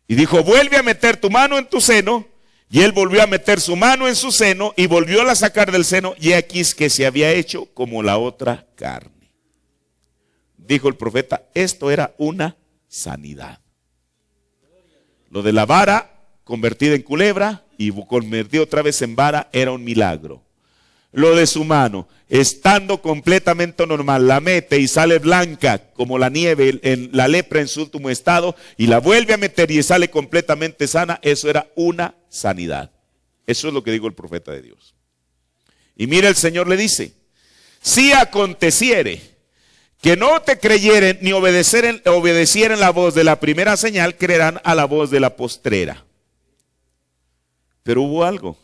Y dijo, vuelve a meter tu mano en tu seno. Y él volvió a meter su mano en su seno y volvió a sacar del seno. Y aquí es que se había hecho como la otra carne. Dijo el profeta, esto era una sanidad. Lo de la vara convertida en culebra y convertida otra vez en vara era un milagro. Lo de su mano, estando completamente normal, la mete y sale blanca como la nieve, en la lepra en su último estado, y la vuelve a meter y sale completamente sana. Eso era una sanidad. Eso es lo que dijo el profeta de Dios. Y mira, el Señor le dice, si aconteciere que no te creyeren ni obedecieren la voz de la primera señal, creerán a la voz de la postrera. Pero hubo algo.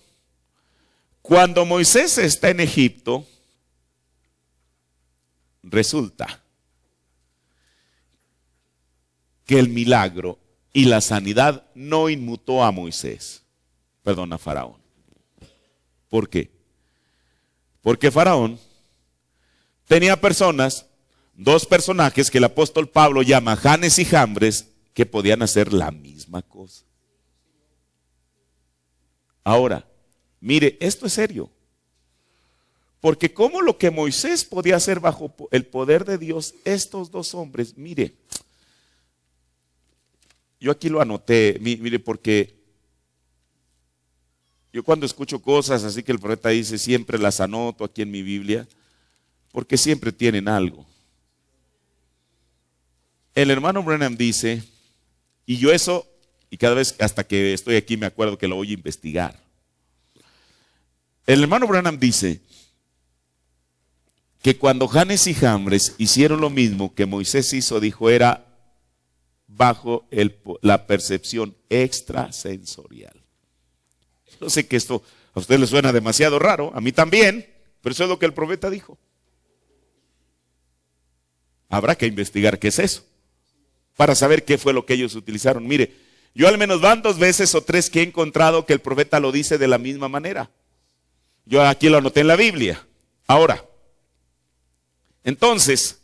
Cuando Moisés está en Egipto, resulta que el milagro y la sanidad no inmutó a Moisés, perdón, a Faraón. ¿Por qué? Porque Faraón tenía personas, dos personajes que el apóstol Pablo llama Janes y Jambres, que podían hacer la misma cosa. Ahora, mire, esto es serio. Porque como lo que Moisés podía hacer bajo el poder de Dios, estos dos hombres, mire, yo aquí lo anoté, mire, porque yo cuando escucho cosas así que el profeta dice, siempre las anoto aquí en mi Biblia, porque siempre tienen algo. El hermano Branham dice, y yo eso, y cada vez hasta que estoy aquí me acuerdo que lo voy a investigar. El hermano Branham dice que cuando Janes y Jambres hicieron lo mismo que Moisés hizo, dijo, era bajo la percepción extrasensorial. Yo sé que esto a usted le suena demasiado raro, a mí también, pero eso es lo que el profeta dijo. Habrá que investigar qué es eso, para saber qué fue lo que ellos utilizaron. Mire, yo al menos van 2 veces o 3 que he encontrado que el profeta lo dice de la misma manera. Yo aquí lo anoté en la Biblia. Ahora, entonces,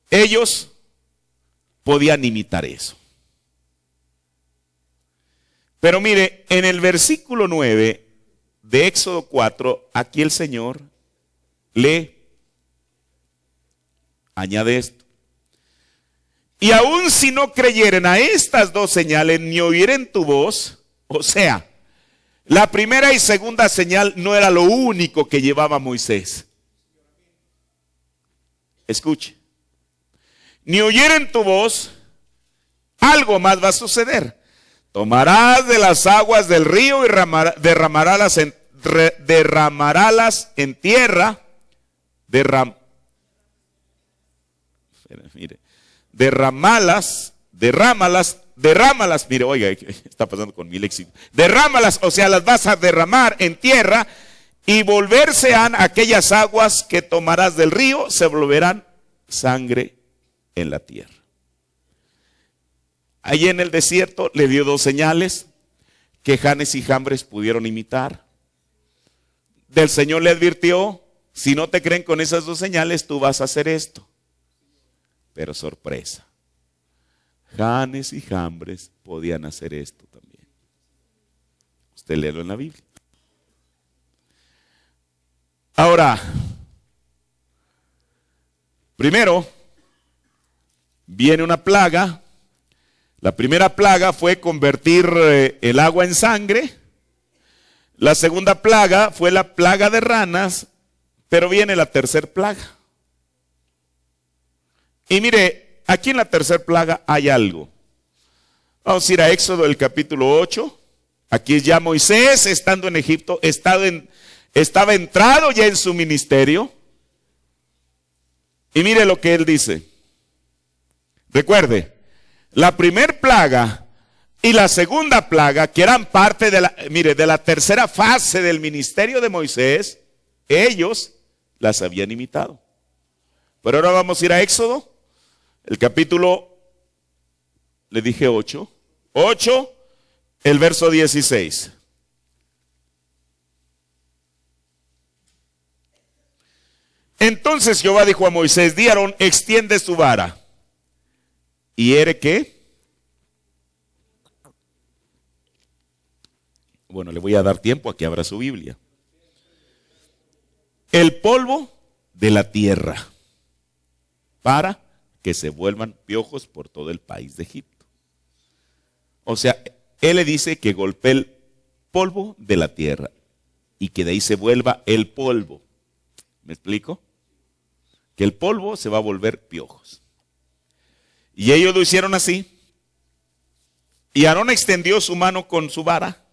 ellos podían imitar eso. Pero mire, en el versículo 9 de Éxodo 4, aquí el Señor le añade esto. Y aun si no creyeren a estas 2 señales, ni oyeren tu voz, o sea, la primera y segunda señal no era lo único que llevaba Moisés. Escuche. Ni oyeren tu voz, algo más va a suceder. Tomarás de las aguas del río y derramarálas en tierra. Derrámalas, mire, oiga, ¿qué está pasando con mi léxico? Derrámalas, o sea, las vas a derramar en tierra y volversean aquellas aguas que tomarás del río, se volverán sangre en la tierra. Allí en el desierto le dio 2 señales que Janes y Jambres pudieron imitar. Del Señor le advirtió, si no te creen con esas 2 señales, tú vas a hacer esto. Pero sorpresa. Janes y Jambres podían hacer esto también. Usted léelo en la Biblia. Ahora, primero, viene una plaga. La primera plaga fue convertir el agua en sangre. La segunda plaga fue la plaga de ranas, pero viene la tercera plaga. Y mire, aquí en la tercera plaga hay algo. Vamos a ir a Éxodo, el capítulo 8. Aquí ya Moisés, estando en Egipto, estaba entrado ya en su ministerio. Y mire lo que él dice. Recuerde, la primer plaga Y la segunda plaga, que eran parte de la tercera fase del ministerio de Moisés, ellos las habían imitado. Pero ahora vamos a ir a Éxodo, el capítulo, le dije 8, el verso 16. Entonces Jehová dijo a Moisés: di a Aarón, extiende su vara. ¿Y hiere qué? Bueno, le voy a dar tiempo a que abra su Biblia. El polvo de la tierra, para que se vuelvan piojos por todo el país de Egipto. O sea, él le dice que golpee el polvo de la tierra y que de ahí se vuelva el polvo. ¿Me explico? Que el polvo se va a volver piojos. Y ellos lo hicieron así. Y Aarón extendió su mano con su vara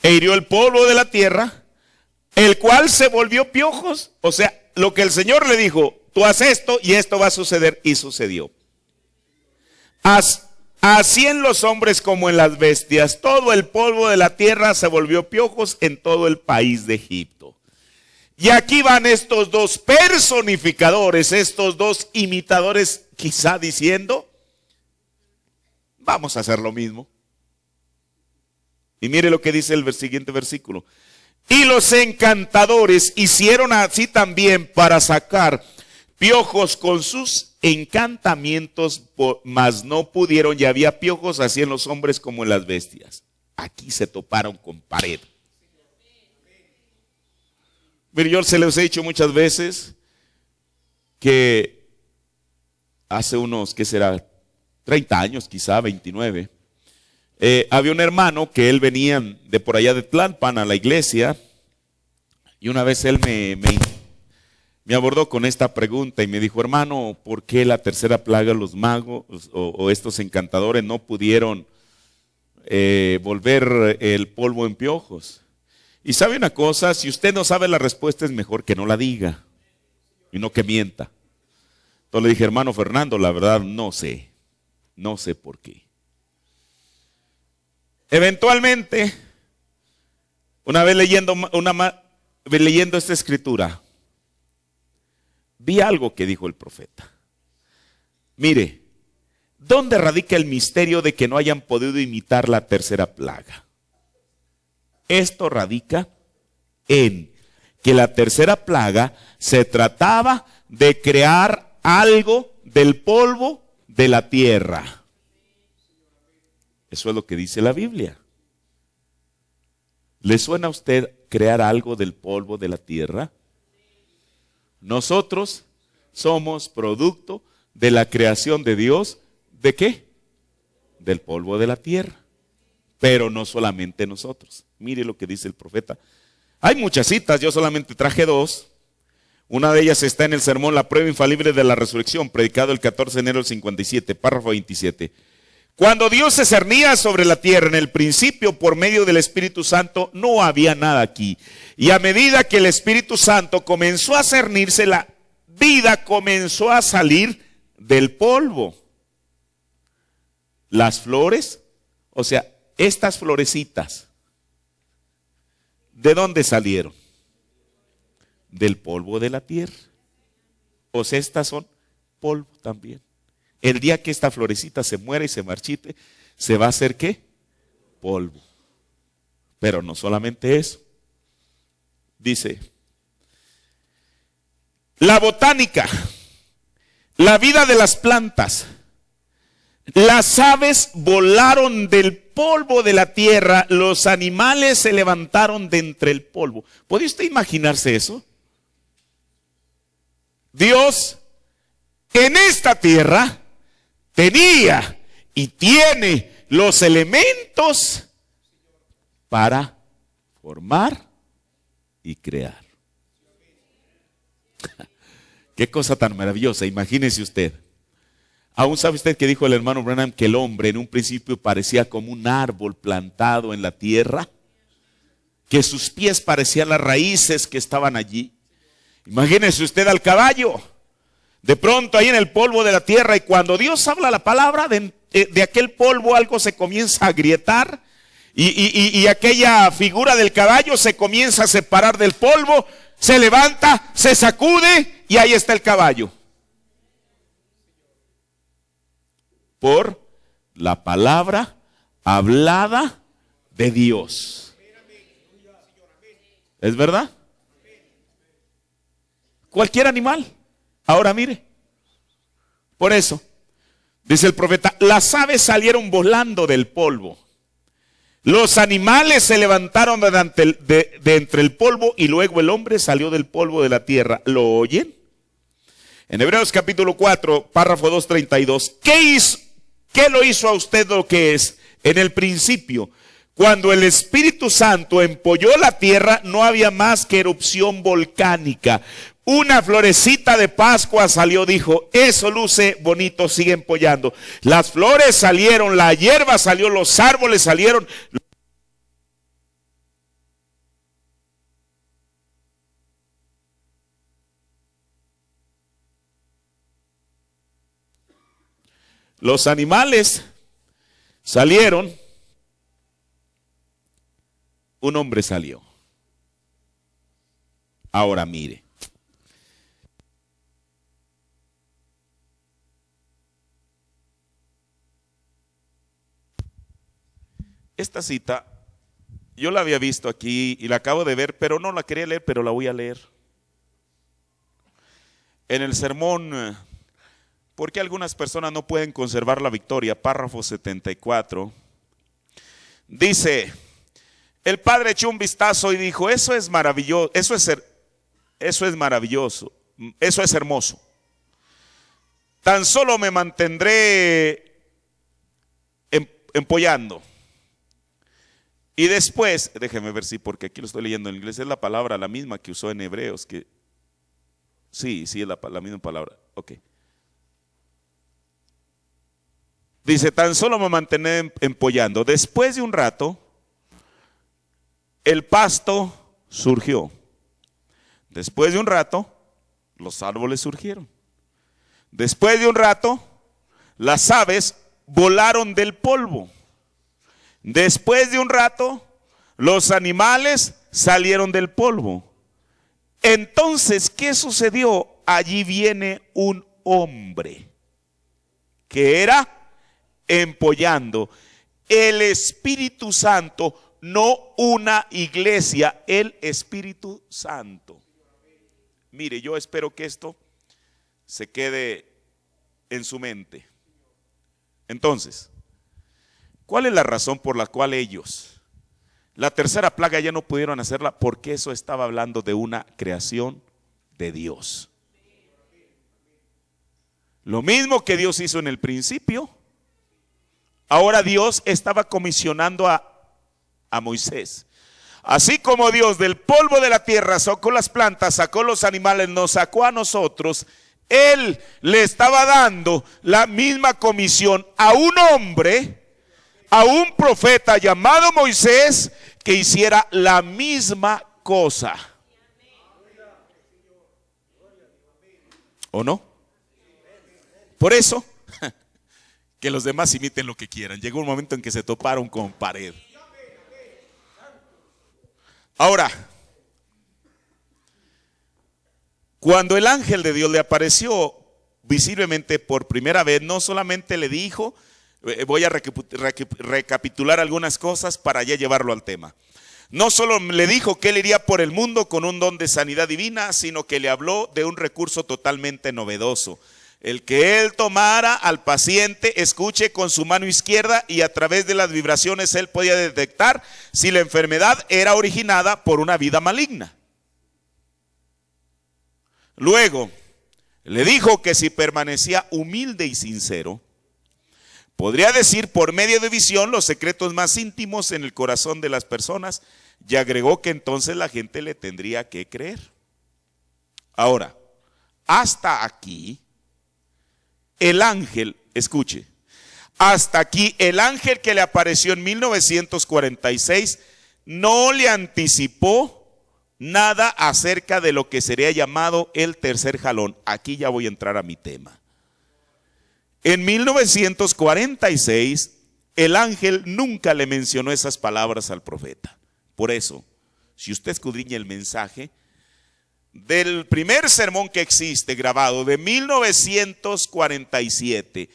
e hirió el polvo de la tierra, el cual se volvió piojos. O sea, lo que el Señor le dijo: tú haz esto y esto va a suceder, y sucedió. Así en los hombres como en las bestias, todo el polvo de la tierra se volvió piojos en todo el país de Egipto. Y aquí van estos dos personificadores, estos dos imitadores, quizá diciendo: vamos a hacer lo mismo. Y mire lo que dice el siguiente versículo. Y los encantadores hicieron así también para sacar piojos con sus encantamientos, mas no pudieron, y había piojos así en los hombres como en las bestias. Aquí se toparon con pared. Mire, yo se les he dicho muchas veces que hace unos, ¿qué será? 30 años, quizá 29. Había un hermano que él venía de por allá de Tlalpan a la iglesia, y una vez él me abordó con esta pregunta y me dijo: hermano, ¿por qué la tercera plaga, los magos o estos encantadores no pudieron volver el polvo en piojos? Y sabe una cosa, si usted no sabe la respuesta, es mejor que no la diga y no que mienta. Entonces le dije: hermano Fernando, la verdad no sé por qué. Eventualmente, una vez leyendo esta escritura, vi algo que dijo el profeta. Mire, ¿dónde radica el misterio de que no hayan podido imitar la tercera plaga? Esto radica en que la tercera plaga se trataba de crear algo del polvo de la tierra. Eso es lo que dice la Biblia. ¿Le suena a usted crear algo del polvo de la tierra? Nosotros somos producto de la creación de Dios. ¿De qué? Del polvo de la tierra. Pero no solamente nosotros. Mire lo que dice el profeta. Hay muchas citas, yo solamente traje dos. Una de ellas está en el sermón La prueba infalible de la resurrección, predicado el 14 de enero del 57, párrafo 27. Cuando Dios se cernía sobre la tierra en el principio por medio del Espíritu Santo, no había nada aquí. Y a medida que el Espíritu Santo comenzó a cernirse, la vida comenzó a salir del polvo. Las flores, o sea, estas florecitas, ¿de dónde salieron? Del polvo de la tierra. O sea, estas son polvo también. El día que esta florecita se muera y se marchite, se va a hacer ¿qué? Polvo. Pero no solamente eso. Dice, la botánica, la vida de las plantas, las aves volaron del polvo de la tierra, los animales se levantaron de entre el polvo. ¿Puede usted imaginarse eso? Dios en esta tierra tenía y tiene los elementos para formar y crear. Qué cosa tan maravillosa, imagínese usted. ¿Aún sabe usted que dijo el hermano Branham que el hombre en un principio parecía como un árbol plantado en la tierra? Que sus pies parecían las raíces que estaban allí. Imagínese usted al caballo, de pronto ahí en el polvo de la tierra, y cuando Dios habla la palabra, de aquel polvo algo se comienza a agrietar y aquella figura del caballo se comienza a separar del polvo, se levanta, se sacude y ahí está el caballo. Por la palabra hablada de Dios. ¿Es verdad? Cualquier animal. Ahora mire. Por eso, dice el profeta, las aves salieron volando del polvo. Los animales se levantaron de entre el polvo y luego el hombre salió del polvo de la tierra. ¿Lo oyen? En Hebreos capítulo 4, párrafo 232. ¿Qué lo hizo a usted lo que es? En el principio, cuando el Espíritu Santo empolló la tierra, no había más que erupción volcánica. Una florecita de Pascua salió, dijo, eso luce bonito, sigue empollando. Las flores salieron, la hierba salió, los árboles salieron. Los animales salieron, un hombre salió. Ahora mire. Esta cita, yo la había visto aquí y la acabo de ver, pero no la quería leer, pero la voy a leer. En el sermón, ¿por qué algunas personas no pueden conservar la victoria? Párrafo 74. Dice, el padre echó un vistazo y dijo, eso es maravilloso, eso es maravilloso, eso es hermoso. Tan solo me mantendré empollando. Y después, déjeme ver si, porque aquí lo estoy leyendo en inglés, es la palabra la misma que usó en Hebreos, que sí, es la misma palabra, ok. Dice, tan solo me mantendré empollando. Después de un rato, el pasto surgió. Después de un rato, los árboles surgieron. Después de un rato, las aves volaron del polvo. Después de un rato, los animales salieron del polvo. Entonces, ¿qué sucedió? Allí viene un hombre que era empollando. El Espíritu Santo, no una iglesia, el Espíritu Santo. Mire, yo espero que esto se quede en su mente. Entonces, ¿cuál es la razón por la cual ellos, la tercera plaga, ya no pudieron hacerla? Porque eso estaba hablando de una creación de Dios. Lo mismo que Dios hizo en el principio, ahora Dios estaba comisionando a Moisés. Así como Dios del polvo de la tierra sacó las plantas, sacó los animales, nos sacó a nosotros, Él le estaba dando la misma comisión a un hombre, a un profeta llamado Moisés, que hiciera la misma cosa. ¿O no? Por eso, que los demás imiten lo que quieran. Llegó un momento en que se toparon con pared. Ahora, cuando el ángel de Dios le apareció visiblemente por primera vez, no solamente le dijo, voy a recapitular algunas cosas para ya llevarlo al tema. No solo le dijo que él iría por el mundo con un don de sanidad divina, sino que le habló de un recurso totalmente novedoso. El que él tomara al paciente, escuche con su mano izquierda, y a través de las vibraciones él podía detectar si la enfermedad era originada por una vida maligna. Luego, le dijo que si permanecía humilde y sincero, podría decir por medio de visión los secretos más íntimos en el corazón de las personas, y agregó que entonces la gente le tendría que creer. Ahora, hasta aquí, el ángel, escuche, hasta aquí el ángel que le apareció en 1946 no le anticipó nada acerca de lo que sería llamado el tercer jalón. Aquí ya voy a entrar a mi tema. En 1946, el ángel nunca le mencionó esas palabras al profeta. Por eso, si usted escudriña el mensaje del primer sermón que existe grabado de 1947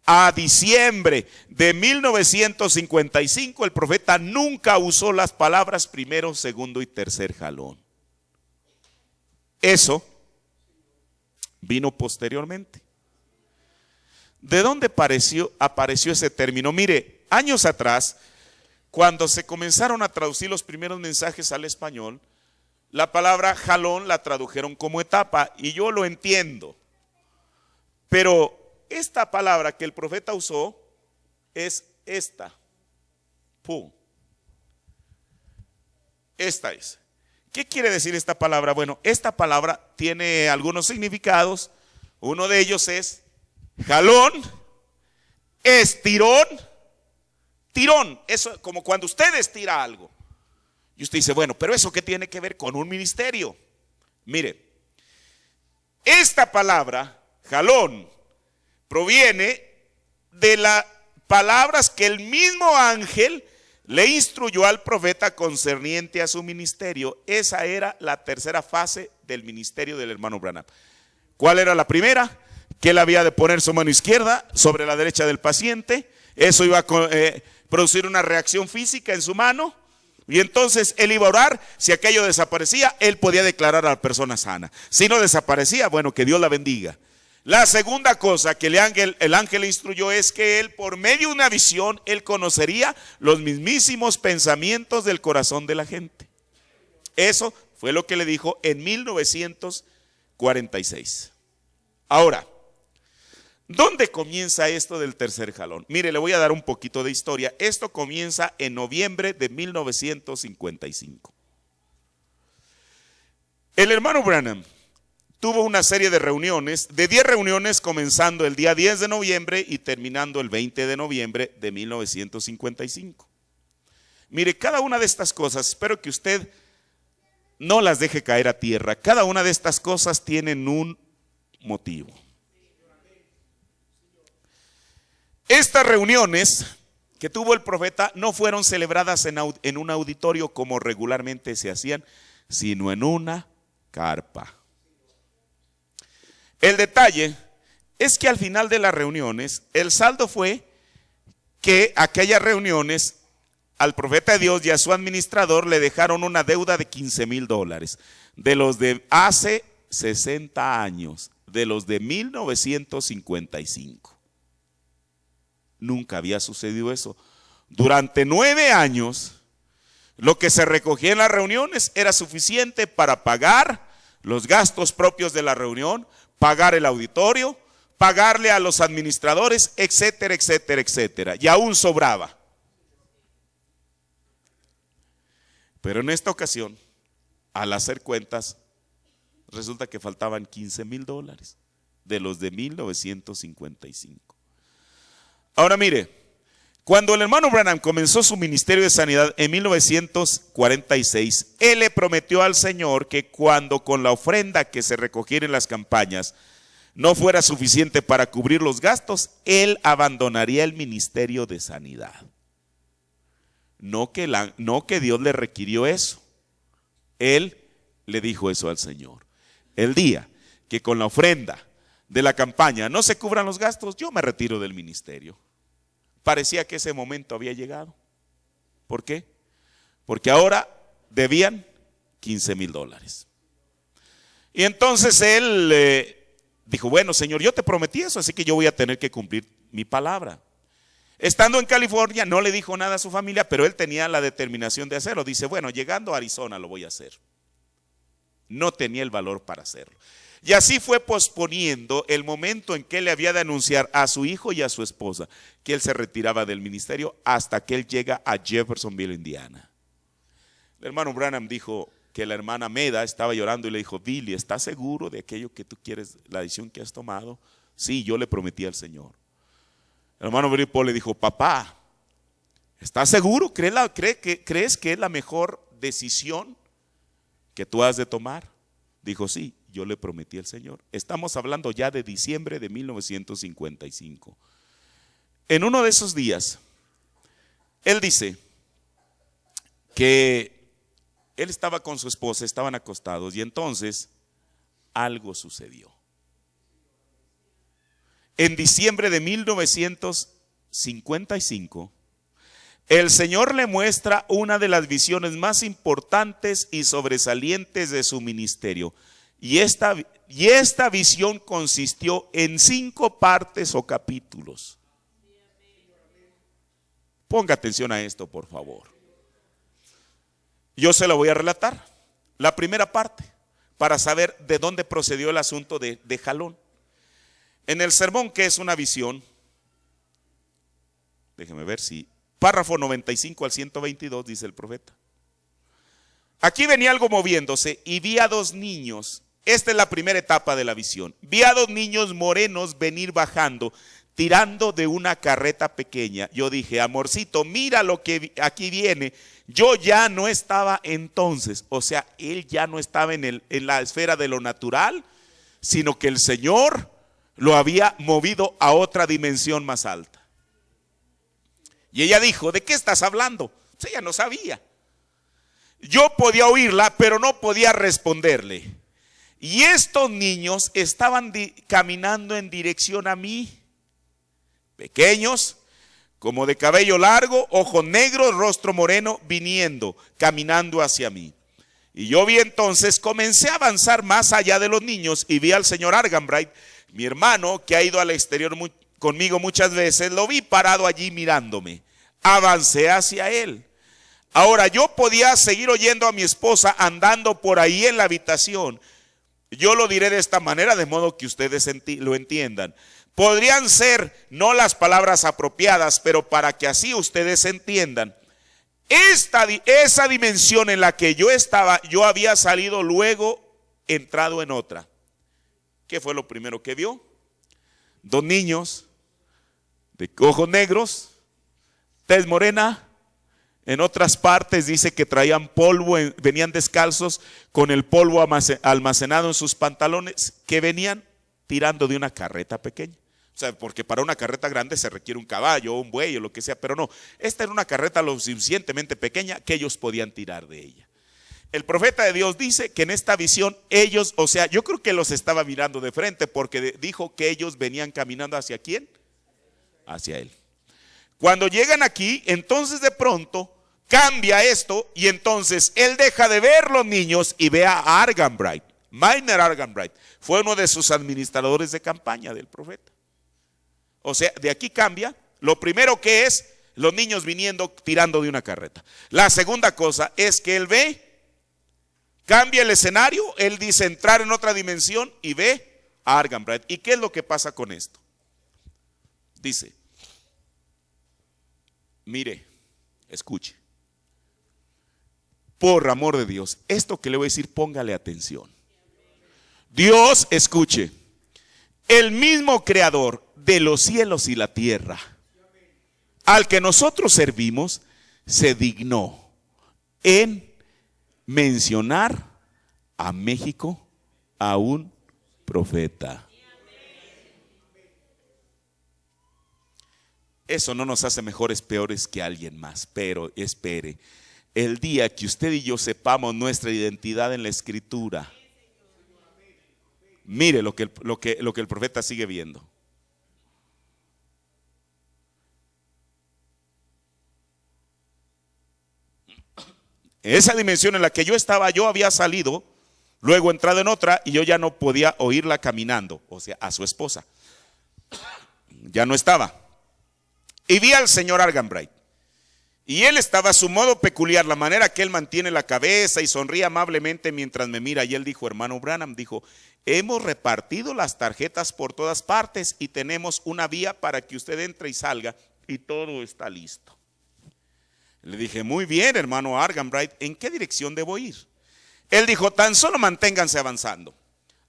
a diciembre de 1955, el profeta nunca usó las palabras primero, segundo y tercer jalón. Eso vino posteriormente. ¿De dónde apareció ese término? Mire, años atrás, cuando se comenzaron a traducir los primeros mensajes al español, la palabra jalón la tradujeron como etapa, y yo lo entiendo. Pero esta palabra que el profeta usó es esta. Pum. Esta es. ¿Qué quiere decir esta palabra? Bueno, esta palabra tiene algunos significados. Uno de ellos es jalón, estirón, tirón. Eso como cuando usted estira algo. Y usted dice, bueno, pero ¿eso qué tiene que ver con un ministerio? Mire, esta palabra, jalón, proviene de las palabras que el mismo ángel le instruyó al profeta concerniente a su ministerio. Esa era la tercera fase del ministerio del hermano Branham. ¿Cuál era la primera? Que él había de poner su mano izquierda sobre la derecha del paciente. Eso iba a producir una reacción física en su mano. Y entonces él iba a orar. Si aquello desaparecía, él podía declarar a la persona sana. Si no desaparecía, bueno, que Dios la bendiga. La segunda cosa que el ángel le instruyó es que él, por medio de una visión, él conocería los mismísimos pensamientos del corazón de la gente. Eso fue lo que le dijo en 1946. Ahora, ¿dónde comienza esto del tercer jalón? Mire, le voy a dar un poquito de historia. Esto comienza en noviembre de 1955. El hermano Branham tuvo una serie de reuniones, de 10 reuniones, comenzando el día 10 de noviembre y terminando el 20 de noviembre de 1955. Mire, cada una de estas cosas, espero que usted no las deje caer a tierra. Cada una de estas cosas tienen un motivo. Estas reuniones que tuvo el profeta no fueron celebradas en un auditorio como regularmente se hacían, sino en una carpa. El detalle es que al final de las reuniones, el saldo fue que aquellas reuniones al profeta de Dios y a su administrador le dejaron una deuda de $15,000, de los de hace 60 años, de los de 1955. Nunca había sucedido eso. Durante 9 años, lo que se recogía en las reuniones era suficiente para pagar los gastos propios de la reunión, pagar el auditorio, pagarle a los administradores, etcétera, etcétera, etcétera. Y aún sobraba. Pero en esta ocasión, al hacer cuentas, resulta que faltaban $15,000 de los de 1955. Ahora mire, cuando el hermano Branham comenzó su ministerio de sanidad en 1946, él le prometió al Señor que cuando con la ofrenda que se recogiera en las campañas no fuera suficiente para cubrir los gastos, él abandonaría el ministerio de sanidad. No que Dios le requirió eso. Él le dijo eso al Señor. El día que con la ofrenda de la campaña no se cubran los gastos, yo me retiro del ministerio. Parecía que ese momento había llegado. ¿Por qué? Porque ahora debían $15,000. Y entonces él dijo, bueno, Señor, yo te prometí eso, así que yo voy a tener que cumplir mi palabra. Estando en California, no le dijo nada a su familia, pero él tenía la determinación de hacerlo. Dice, bueno, llegando a Arizona lo voy a hacer. No tenía el valor para hacerlo. Y así fue posponiendo el momento en que le había de anunciar a su hijo y a su esposa que él se retiraba del ministerio hasta que él llega a Jeffersonville, Indiana. El hermano Branham dijo que la hermana Meda estaba llorando y le dijo, Billy, ¿estás seguro de aquello que tú quieres, la decisión que has tomado? Sí, yo le prometí al Señor. El hermano Billy Paul le dijo, papá, ¿estás seguro? ¿Crees que es la mejor decisión que tú has de tomar? Dijo, sí. yo le prometí al Señor. Estamos hablando ya de diciembre de 1955. En uno de esos días, él dice que él estaba con su esposa, estaban acostados y entonces algo sucedió. En diciembre de 1955, el Señor le muestra una de las visiones más importantes y sobresalientes de su ministerio. Y esta visión consistió en 5 partes o capítulos. Ponga atención a esto, por favor. Yo se lo voy a relatar. La primera parte, para saber de dónde procedió el asunto de Jalón. En el sermón, que es una visión, déjeme ver si, párrafo 95 al 122, dice el profeta. Aquí venía algo moviéndose y vi a 2 niños. Esta es la primera etapa de la visión. Vi a 2 niños morenos venir bajando, tirando de una carreta pequeña. Yo dije, amorcito, mira lo que aquí viene. Yo ya no estaba entonces, o sea, él ya no estaba en la esfera de lo natural, sino que el Señor lo había movido a otra dimensión más alta. Y ella dijo, ¿de qué estás hablando? O sea, ella no sabía. Yo podía oírla, pero no podía responderle. Y estos niños estaban caminando en dirección a mí. Pequeños, como de cabello largo, ojos negros, rostro moreno, viniendo, caminando hacia mí. Y yo vi entonces, comencé a avanzar más allá de los niños y vi al señor Arganbright, mi hermano, que ha ido al exterior conmigo muchas veces, lo vi parado allí mirándome. Avancé hacia él. Ahora yo podía seguir oyendo a mi esposa andando por ahí en la habitación. Yo lo diré de esta manera, de modo que ustedes lo entiendan. Podrían ser no las palabras apropiadas, pero para que así ustedes entiendan. Esa dimensión en la que yo estaba, yo había salido luego, entrado en otra. ¿Qué fue lo primero que vio? 2 niños de ojos negros, tez morena. En otras partes dice que traían polvo, venían descalzos con el polvo almacenado en sus pantalones, que venían tirando de una carreta pequeña. O sea, porque para una carreta grande se requiere un caballo o un buey o lo que sea, pero no, esta era una carreta lo suficientemente pequeña que ellos podían tirar de ella. El profeta de Dios dice que en esta visión ellos, o sea, yo creo que los estaba mirando de frente porque dijo que ellos venían caminando ¿hacia quién? Hacia él. Cuando llegan aquí, entonces de pronto cambia esto y entonces él deja de ver los niños y ve a Arganbright. Maynard Arganbright fue uno de sus administradores de campaña del profeta. O sea, de aquí cambia. Lo primero que es los niños viniendo tirando de una carreta. La segunda cosa es que él ve, cambia el escenario, él dice entrar en otra dimensión y ve a Arganbright. ¿Y qué es lo que pasa con esto? Dice, mire, escuche, por amor de Dios, esto que le voy a decir, póngale atención. Dios, escuche, el mismo creador de los cielos y la tierra, al que nosotros servimos, se dignó en mencionar a México a un profeta. Eso no nos hace mejores, peores que alguien más, pero espere, el día que usted y yo sepamos nuestra identidad en la Escritura, mire lo que el profeta sigue viendo. Esa dimensión en la que yo estaba, yo había salido, luego entrado en otra y yo ya no podía oírla caminando, o sea, a su esposa. Ya no estaba. Y vi al señor Arganbright. Y él estaba a su modo peculiar, la manera que él mantiene la cabeza y sonríe amablemente mientras me mira. Y él dijo, hermano Branham, dijo, hemos repartido las tarjetas por todas partes y tenemos una vía para que usted entre y salga y todo está listo. Le dije, muy bien, hermano Arganbright, ¿en qué dirección debo ir? Él dijo, tan solo manténganse avanzando.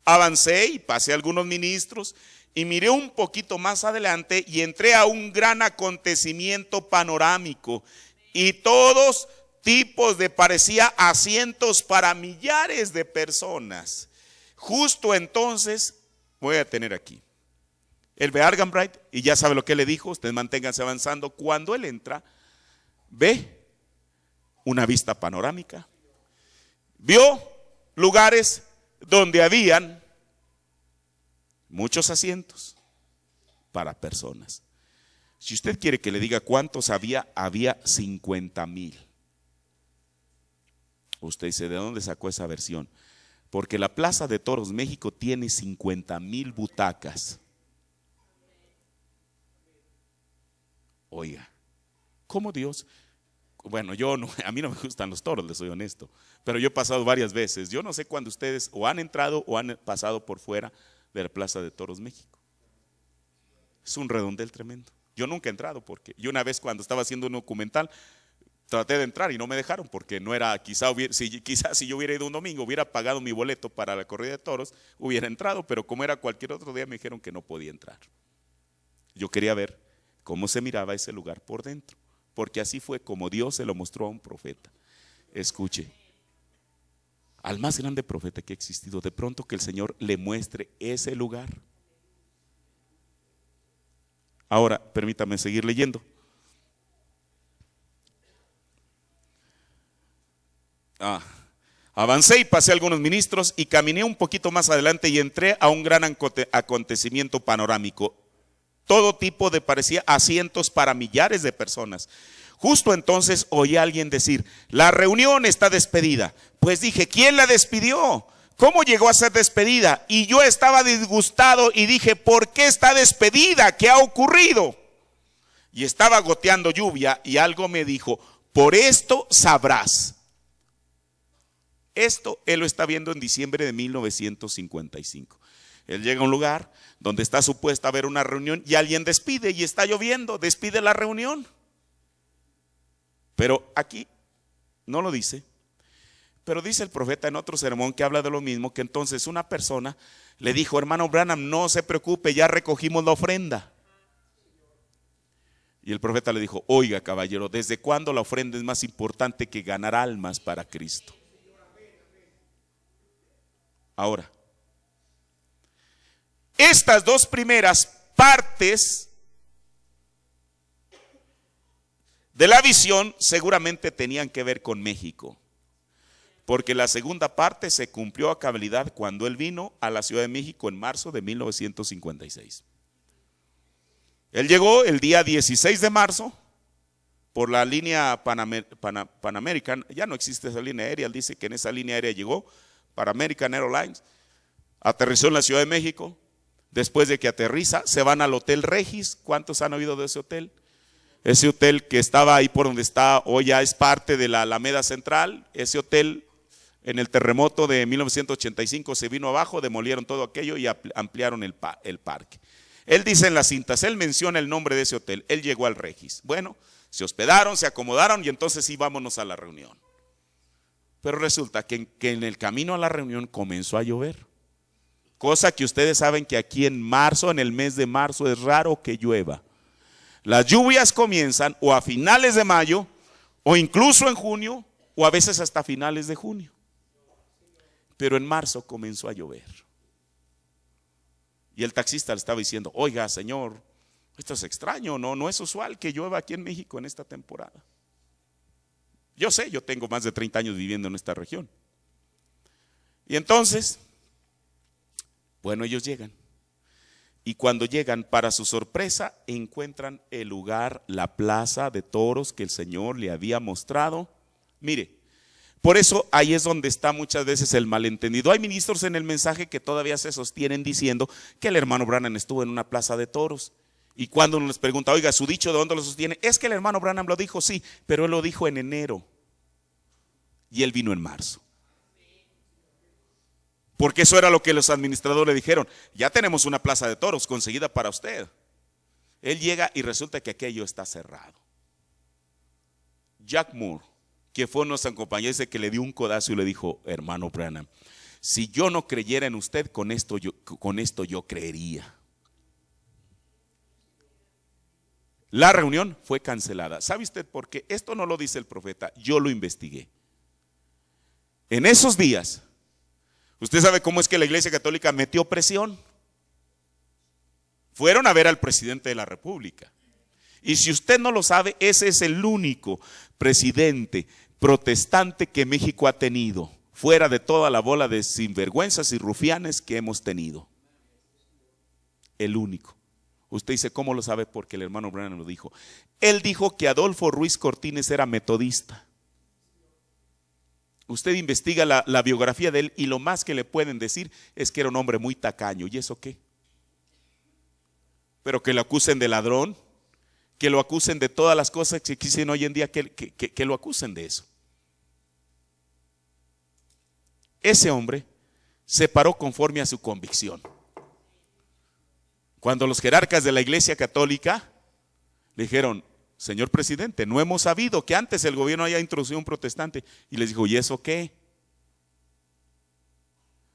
Avancé y pasé a algunos ministros y miré un poquito más adelante y entré a un gran acontecimiento panorámico y todos tipos de, parecía asientos para millares de personas. Justo entonces voy a tener aquí. Él ve a Arganbright y ya sabe lo que le dijo, ustedes manténganse avanzando. Cuando él entra, ve una vista panorámica. Vio lugares donde habían muchos asientos para personas. Si usted quiere que le diga cuántos había 50,000. Usted dice, ¿de dónde sacó esa versión? Porque la Plaza de Toros México tiene 50,000 butacas. Oiga, ¿cómo Dios? Bueno, a mí no me gustan los toros, les soy honesto, pero yo he pasado varias veces. Yo no sé cuándo ustedes o han entrado o han pasado por fuera de la Plaza de Toros México. Es un redondel tremendo. Yo nunca he entrado porque yo una vez cuando estaba haciendo un documental traté de entrar y no me dejaron porque no era, quizás si yo hubiera ido un domingo, hubiera pagado mi boleto para la corrida de toros, hubiera entrado, pero como era cualquier otro día me dijeron que no podía entrar. Yo quería ver cómo se miraba ese lugar por dentro, porque así fue como Dios se lo mostró a un profeta. Escuche, al más grande profeta que ha existido, de pronto que el Señor le muestre ese lugar. Ahora, permítame seguir leyendo. Avancé y pasé algunos ministros y caminé un poquito más adelante y entré a un gran acontecimiento panorámico. Todo tipo de parecía asientos para millares de personas. Justo entonces oí a alguien decir, la reunión está despedida. Pues dije, ¿quién la despidió? ¿Cómo llegó a ser despedida? Y yo estaba disgustado y dije, ¿por qué está despedida? ¿Qué ha ocurrido? Y estaba goteando lluvia y algo me dijo, por esto sabrás. Esto él lo está viendo en diciembre de 1955. Él llega a un lugar donde está supuesta a haber una reunión y alguien despide y está lloviendo, despide la reunión. Pero aquí no lo dice. Pero dice el profeta en otro sermón que habla de lo mismo, que entonces una persona le dijo, hermano Branham, no se preocupe, ya recogimos la ofrenda. Y el profeta le dijo, oiga caballero, ¿desde cuándo la ofrenda es más importante que ganar almas para Cristo? Ahora, estas dos primeras partes de la visión seguramente tenían que ver con México, porque la segunda parte se cumplió a cabalidad cuando él vino a la Ciudad de México en marzo de 1956. Él llegó el día 16 de marzo por la línea Pan American, ya no existe esa línea aérea, él dice que en esa línea aérea llegó, Pan American Airlines, aterrizó en la Ciudad de México. Después de que aterriza, se van al Hotel Regis. ¿Cuántos han oído de ese hotel? Ese hotel que estaba ahí por donde está, hoy ya es parte de la Alameda Central. Ese hotel en el terremoto de 1985 se vino abajo, demolieron todo aquello y ampliaron el parque. Él dice en las cintas, él menciona el nombre de ese hotel, él llegó al Regis. Bueno, se hospedaron, se acomodaron y entonces sí, vámonos a la reunión. Pero resulta que en el camino a la reunión comenzó a llover. Cosa que ustedes saben que aquí en marzo, en el mes de marzo, es raro que llueva. Las lluvias comienzan o a finales de mayo, o incluso en junio, o a veces hasta finales de junio. Pero en marzo comenzó a llover. Y el taxista le estaba diciendo, oiga señor, esto es extraño, no es usual que llueva aquí en México en esta temporada. Yo sé, yo tengo más de 30 años viviendo en esta región. Y entonces, bueno, ellos llegan. Y cuando llegan, para su sorpresa, encuentran el lugar, la plaza de toros que el Señor le había mostrado. Mire, por eso ahí es donde está muchas veces el malentendido. Hay ministros en el mensaje que todavía se sostienen diciendo que el hermano Branham estuvo en una plaza de toros. Y cuando uno les pregunta, oiga, ¿su dicho de dónde lo sostiene? Es que el hermano Branham lo dijo, sí, pero él lo dijo en enero. Y él vino en marzo. Porque eso era lo que los administradores le dijeron. Ya tenemos una plaza de toros conseguida para usted. Él llega y resulta que aquello está cerrado. Jack Moore, que fue nuestra compañera, dice que le dio un codazo y le dijo, hermano Branham, si yo no creyera en usted, con esto yo creería. La reunión fue cancelada. ¿Sabe usted por qué? Esto no lo dice el profeta, yo lo investigué. En esos días Usted sabe cómo es que la Iglesia Católica metió presión. Fueron a ver al presidente de la República. Y si usted no lo sabe, ese es el único presidente protestante que México ha tenido, fuera de toda la bola de sinvergüenzas y rufianes que hemos tenido. El único. Usted dice, ¿cómo lo sabe? Porque el hermano Branham lo dijo. Él dijo que Adolfo Ruiz Cortines era metodista. Usted investiga la biografía de él y lo más que le pueden decir es que era un hombre muy tacaño. ¿Y eso qué? Pero que lo acusen de ladrón, que lo acusen de todas las cosas que existen hoy en día, que lo acusen de eso. Ese hombre se paró conforme a su convicción. Cuando los jerarcas de la Iglesia Católica le dijeron, señor presidente, no hemos sabido que antes el gobierno haya introducido un protestante. Y les dijo, ¿y eso qué?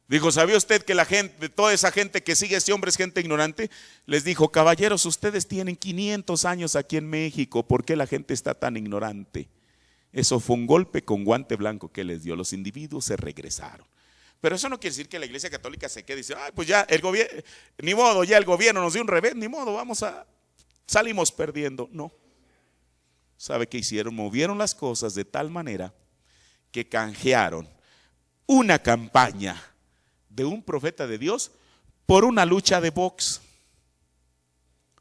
Dijo, ¿sabía usted que la gente, toda esa gente que sigue a ese hombre es gente ignorante? Les dijo, caballeros, ustedes tienen 500 años aquí en México, ¿por qué la gente está tan ignorante? Eso fue un golpe con guante blanco que les dio. Los individuos se regresaron. Pero eso no quiere decir que la Iglesia Católica se quede y dice, pues ya el gobierno, ni modo, ya el gobierno nos dio un revés, ni modo, salimos perdiendo. No. ¿Sabe qué hicieron? Movieron las cosas de tal manera que canjearon una campaña de un profeta de Dios por una lucha de box.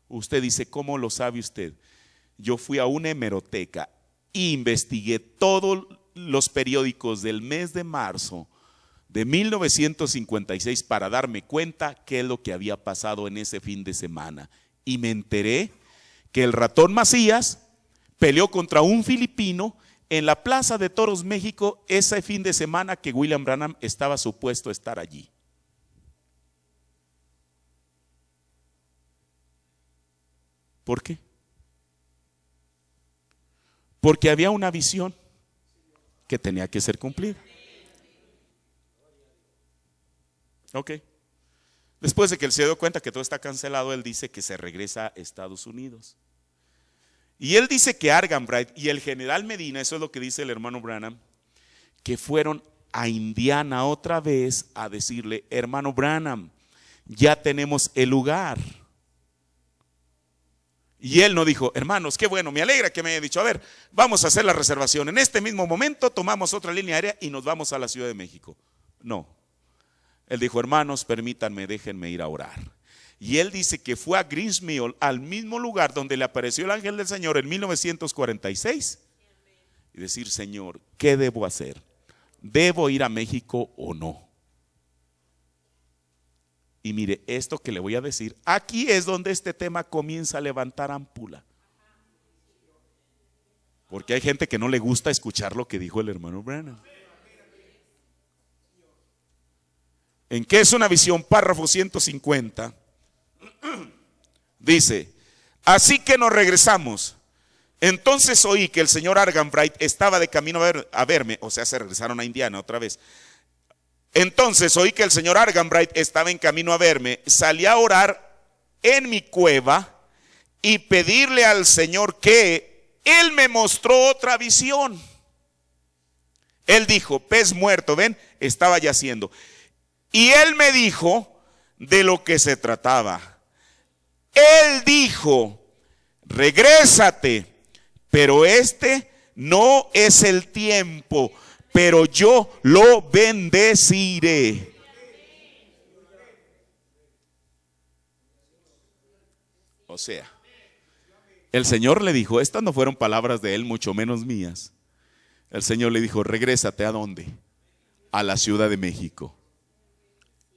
Usted dice, ¿cómo lo sabe usted? Yo fui a una hemeroteca e investigué todos los periódicos del mes de marzo de 1956 para darme cuenta qué es lo que había pasado en ese fin de semana. Y me enteré que el ratón Macías peleó contra un filipino en la Plaza de Toros, México, ese fin de semana que William Branham estaba supuesto a estar allí. ¿Por qué? Porque había una visión que tenía que ser cumplida. Ok. Después de que él se dio cuenta que todo está cancelado, él dice que se regresa a Estados Unidos. Y él dice que Arganbright y el general Medina, eso es lo que dice el hermano Branham, que fueron a Indiana otra vez a decirle, hermano Branham, ya tenemos el lugar. Y él no dijo, hermanos, qué bueno, me alegra que me haya dicho, a ver, vamos a hacer la reservación. En este mismo momento tomamos otra línea aérea y nos vamos a la Ciudad de México. No. Él dijo, hermanos, permítanme, déjenme ir a orar. Y él dice que fue a Greensmill, al mismo lugar donde le apareció el ángel del Señor en 1946. Y decir, Señor, ¿qué debo hacer? ¿Debo ir a México o no? Y mire, esto que le voy a decir, aquí es donde este tema comienza a levantar ámpula. Porque hay gente que no le gusta escuchar lo que dijo el hermano Branham. ¿En qué es una visión? Párrafo 150. Dice, así que nos regresamos. Entonces oí que el señor Arganbright estaba de camino a verme, o sea, se regresaron a Indiana otra vez. Entonces oí que el señor Arganbright estaba en camino a verme. Salí a orar en mi cueva y pedirle al Señor que Él me mostró otra visión. Él dijo, pez muerto, ven, estaba yaciendo. Y Él me dijo de lo que se trataba. Él dijo, regrésate, pero este no es el tiempo, pero yo lo bendeciré. O sea, el Señor le dijo, estas no fueron palabras de él, mucho menos mías. El Señor le dijo, regrésate, ¿a dónde? A la Ciudad de México.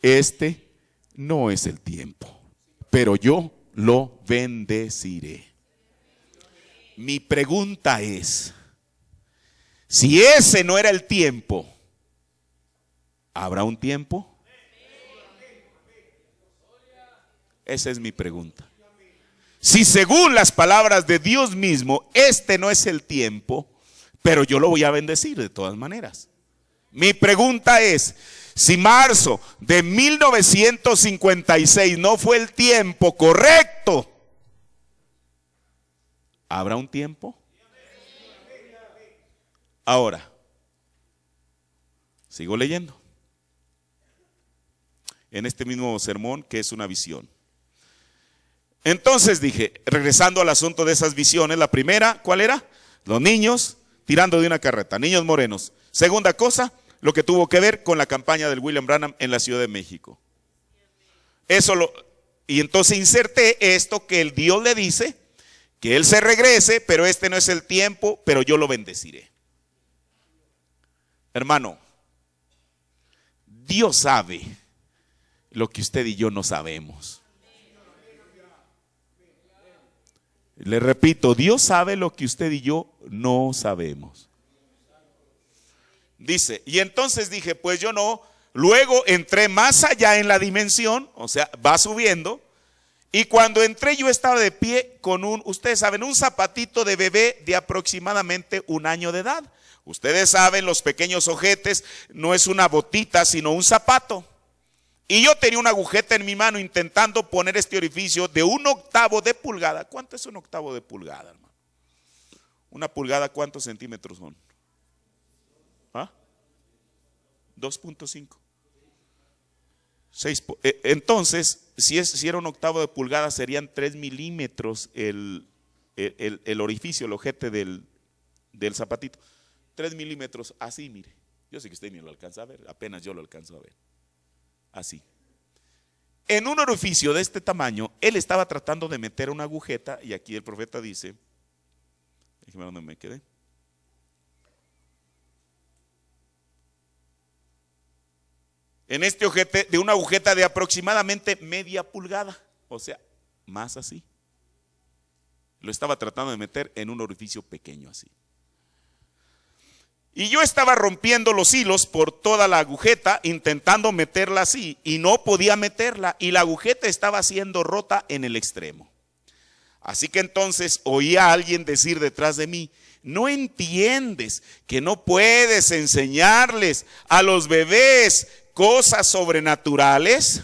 Este no es el tiempo, pero yo lo bendeciré. Mi pregunta es, si ese no era el tiempo, ¿habrá un tiempo? Esa es mi pregunta. Si según las palabras de Dios mismo, este no es el tiempo, pero yo lo voy a bendecir de todas maneras. Mi pregunta es, si marzo de 1956 no fue el tiempo correcto, ¿habrá un tiempo? Ahora, sigo leyendo. en este mismo sermón qué es una visión. Entonces dije, regresando al asunto de esas visiones, la primera, ¿cuál era? Los niños tirando de una carreta, niños morenos. Segunda cosa, lo que tuvo que ver con la campaña del William Branham en la Ciudad de México. Y entonces inserté esto que el Dios le dice, que él se regrese, pero este no es el tiempo, pero yo lo bendeciré. Hermano, Dios sabe lo que usted y yo no sabemos. Le repito, Dios sabe lo que usted y yo no sabemos. Dice, y entonces dije, pues yo no. Luego entré más allá en la dimensión, o sea, va subiendo. Y cuando entré yo estaba de pie con ustedes saben, un zapatito de bebé de aproximadamente 1 año de edad. Ustedes saben, los pequeños ojetes no es una botita, sino un zapato. Y yo tenía una agujeta en mi mano intentando poner este orificio de 1/8 de pulgada. ¿Cuánto es 1/8 de pulgada, hermano? 1 pulgada, ¿cuántos centímetros son? ¿Ah? 2.5. Entonces, si era 1/8 de pulgada, serían 3 milímetros el orificio, el ojete del zapatito. 3 milímetros, así, mire. Yo sé que usted ni lo alcanza a ver, apenas yo lo alcanzo a ver. Así. En un orificio de este tamaño, él estaba tratando de meter una agujeta, y aquí el profeta dice, déjeme ver dónde me quedé. En este ojete, de una agujeta de aproximadamente media pulgada, o sea, más así. Lo estaba tratando de meter en un orificio pequeño así. Y yo estaba rompiendo los hilos por toda la agujeta, intentando meterla así, y no podía meterla, y la agujeta estaba siendo rota en el extremo. Así que entonces oí a alguien decir detrás de mí, ¿no entiendes que no puedes enseñarles a los bebés cosas sobrenaturales?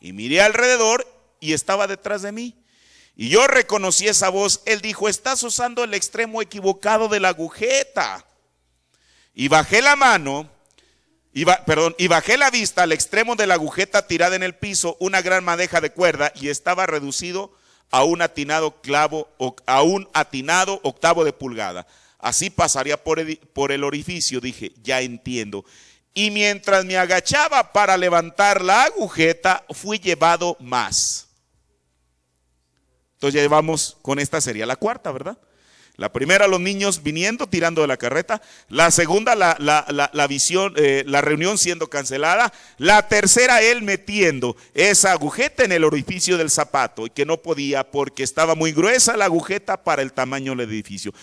Y miré alrededor y estaba detrás de mí. Y yo reconocí esa voz. Él dijo, estás usando el extremo equivocado de la agujeta. Y bajé la mano, y bajé la vista al extremo de la agujeta tirada en el piso, una gran madeja de cuerda, y estaba reducido a un atinado 1/8 de pulgada. Así pasaría por el orificio, dije, ya entiendo. Y mientras me agachaba para levantar la agujeta, fui llevado más. Entonces ya llevamos, con esta sería la cuarta, ¿verdad? La primera, los niños viniendo, tirando de la carreta. La segunda, la visión, la reunión siendo cancelada. La tercera, él metiendo esa agujeta en el orificio del zapato, y que no podía porque estaba muy gruesa la agujeta para el tamaño del edificio.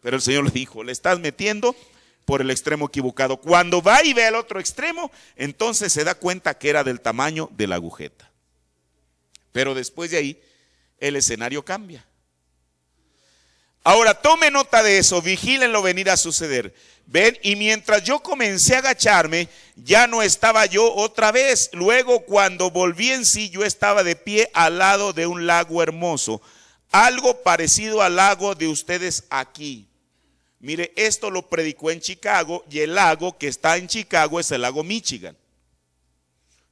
Pero el Señor le dijo, le estás metiendo por el extremo equivocado. Cuando va y ve el otro extremo, entonces se da cuenta que era del tamaño de la agujeta. Pero después de ahí, el escenario cambia. Ahora tome nota de eso, vigílenlo venir a suceder. Ven, y mientras yo comencé a agacharme, ya no estaba yo otra vez. Luego cuando volví en sí, yo estaba de pie al lado de un lago hermoso, algo parecido al lago de ustedes aquí. Mire, esto lo predicó en Chicago, y el lago que está en Chicago es el lago Michigan.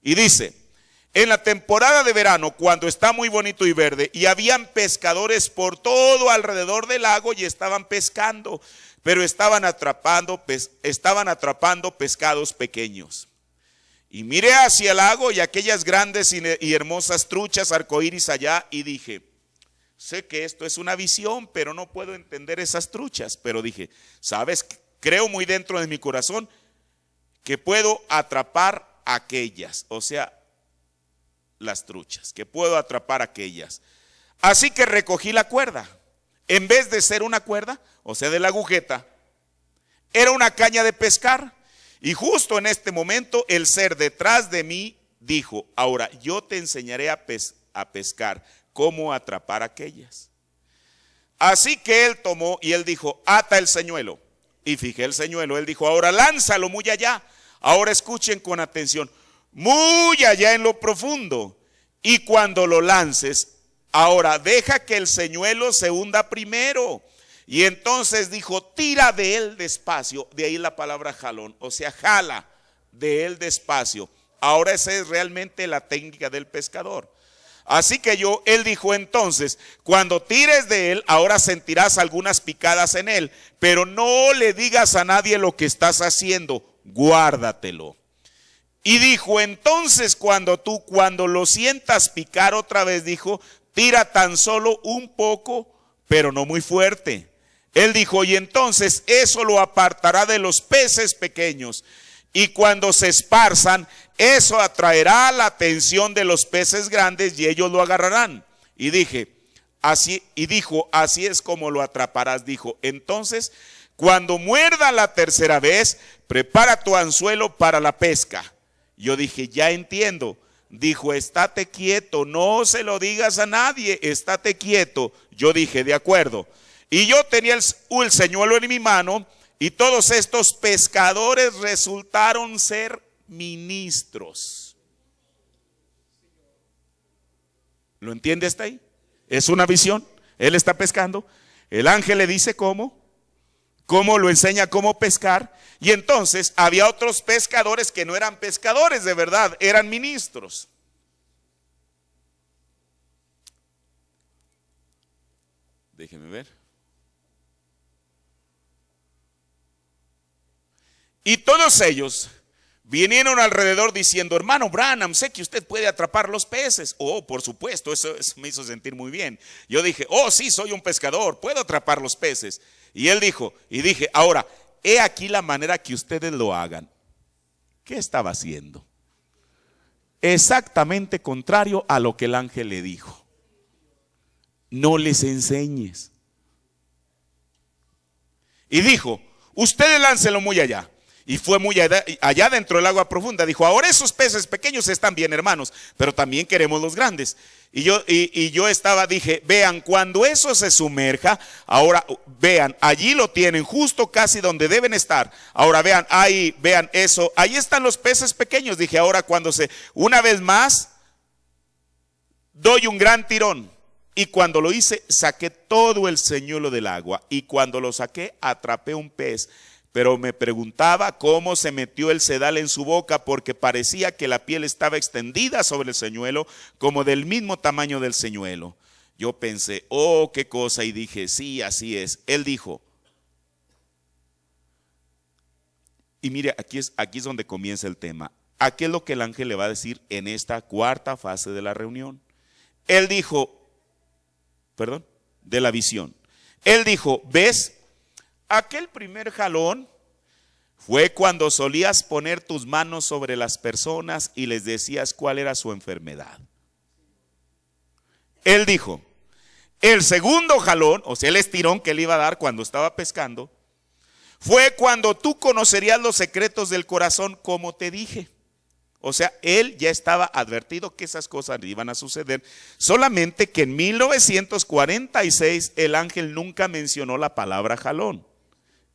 Y dice, en la temporada de verano, cuando está muy bonito y verde, y habían pescadores por todo alrededor del lago y estaban pescando, pero estaban atrapando pescados pequeños. Y miré hacia el lago y aquellas grandes y hermosas truchas arcoíris allá, y dije, sé que esto es una visión, pero no puedo entender esas truchas. Pero dije, ¿sabes? Creo muy dentro de mi corazón que puedo atrapar aquellas, o sea, las truchas, que puedo atrapar aquellas. Así que recogí la cuerda. En vez de ser una cuerda, o sea, de la agujeta, era una caña de pescar. Y justo en este momento el ser detrás de mí dijo, ahora yo te enseñaré a pescar, cómo atrapar aquellas. Así que él tomó y él dijo, ata el señuelo. Y fijé el señuelo. Él dijo, ahora lánzalo muy allá. Ahora escuchen con atención. Muy allá en lo profundo. Y cuando lo lances, ahora deja que el señuelo se hunda primero. Y entonces dijo, tira de él despacio. De ahí la palabra jalón, o sea, jala de él despacio. Ahora esa es realmente la técnica del pescador. Así que él dijo entonces, cuando tires de él, ahora sentirás algunas picadas en él, pero no le digas a nadie lo que estás haciendo, guárdatelo. Y dijo entonces cuando lo sientas picar otra vez, dijo, tira tan solo un poco, pero no muy fuerte. Él dijo, y entonces eso lo apartará de los peces pequeños. Y cuando se esparzan, eso atraerá la atención de los peces grandes y ellos lo agarrarán. Y dijo, así es como lo atraparás. Dijo, entonces, cuando muerda la tercera vez, prepara tu anzuelo para la pesca. Yo dije, ya entiendo. Dijo, estate quieto, no se lo digas a nadie, estate quieto. Yo dije, de acuerdo. Y yo tenía el señuelo en mi mano, y todos estos pescadores resultaron ser ministros. ¿Lo entiende hasta ahí? Es una visión. Él está pescando. El ángel le dice cómo lo enseña cómo pescar. Y entonces había otros pescadores que no eran pescadores de verdad, eran ministros. Déjenme ver. Y todos ellos vinieron alrededor diciendo, hermano Branham, sé que usted puede atrapar los peces. Oh, por supuesto, eso me hizo sentir muy bien. Yo dije, oh sí, soy un pescador, puedo atrapar los peces. Y él dijo, y dije, ahora, he aquí la manera que ustedes lo hagan. ¿Qué estaba haciendo? Exactamente contrario a lo que el ángel le dijo. No les enseñes. Y dijo, ustedes láncenlo muy allá. Y fue muy allá dentro del agua profunda. Dijo, ahora esos peces pequeños están bien, hermanos, pero también queremos los grandes. Y yo dije, vean, cuando eso se sumerja, ahora vean, allí lo tienen, justo casi donde deben estar. Ahora vean, ahí, vean eso, ahí están los peces pequeños. Dije, ahora una vez más, doy un gran tirón. Y cuando lo hice, saqué todo el señuelo del agua. Y cuando lo saqué, atrapé un pez. Pero me preguntaba cómo se metió el sedal en su boca, porque parecía que la piel estaba extendida sobre el señuelo, como del mismo tamaño del señuelo. Yo pensé, oh, qué cosa, y dije, sí, así es. Él dijo, y mire, aquí es donde comienza el tema. Aquí es lo que el ángel le va a decir en esta cuarta fase de la reunión. Él dijo, de la visión. Él dijo, ¿ves? Aquel primer jalón fue cuando solías poner tus manos sobre las personas y les decías cuál era su enfermedad. Él dijo, el segundo jalón, o sea el estirón que él iba a dar cuando estaba pescando, fue cuando tú conocerías los secretos del corazón, como te dije. O sea, él ya estaba advertido que esas cosas iban a suceder, solamente que en 1946 el ángel nunca mencionó la palabra jalón.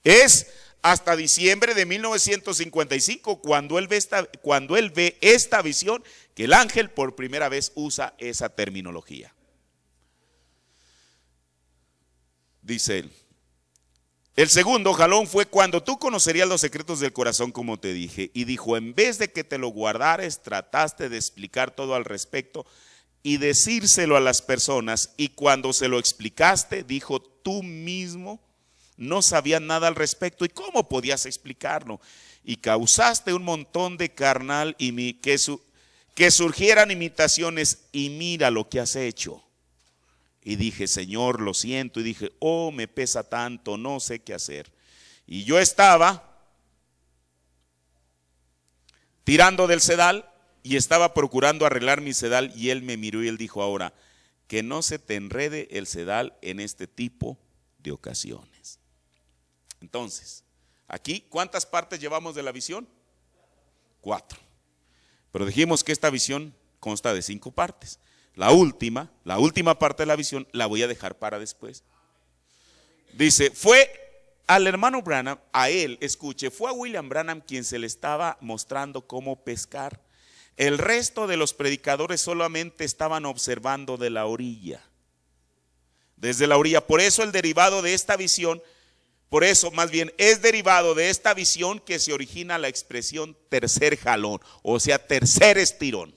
Es hasta diciembre de 1955 cuando él ve esta visión que el ángel por primera vez usa esa terminología. Dice él, el segundo jalón fue cuando tú conocerías los secretos del corazón, como te dije. Y dijo, en vez de que te lo guardares, trataste de explicar todo al respecto y decírselo a las personas. Y cuando se lo explicaste, dijo, tú mismo no sabías nada al respecto. ¿Y cómo podías explicarlo? Y causaste un montón de carnal y que surgieran imitaciones, y mira lo que has hecho. Y dije, Señor, lo siento. Y dije, oh, me pesa tanto, no sé qué hacer. Y yo estaba tirando del sedal y estaba procurando arreglar mi sedal. Y él me miró y él dijo, ahora, que no se te enrede el sedal en este tipo de ocasiones. Entonces, aquí, ¿cuántas partes llevamos de la visión? 4. Pero dijimos que esta visión consta de 5 partes. La última parte de la visión la voy a dejar para después. Dice, fue al hermano Branham, fue a William Branham quien se le estaba mostrando cómo pescar. El resto de los predicadores solamente estaban observando de la orilla. Desde la orilla. Por eso el derivado de esta visión, Por eso, más bien, es derivado de esta visión que se origina la expresión tercer jalón, o sea, tercer estirón.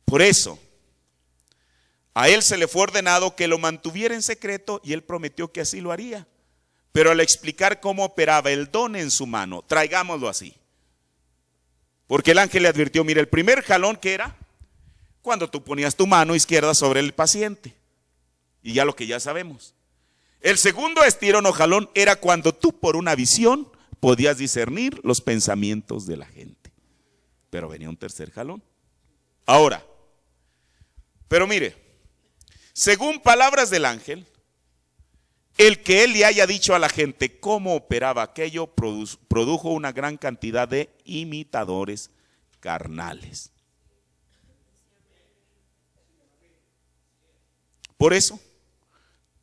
Por eso, a él se le fue ordenado que lo mantuviera en secreto y él prometió que así lo haría. Pero al explicar cómo operaba el don en su mano, traigámoslo así. Porque el ángel le advirtió, mira, el primer jalón que era cuando tú ponías tu mano izquierda sobre el paciente. Y ya lo que ya sabemos. El segundo estirón o jalón era cuando tú por una visión podías discernir los pensamientos de la gente. Pero venía un tercer jalón. Ahora, pero mire, según palabras del ángel, el que él le haya dicho a la gente cómo operaba aquello produjo una gran cantidad de imitadores carnales. Por eso,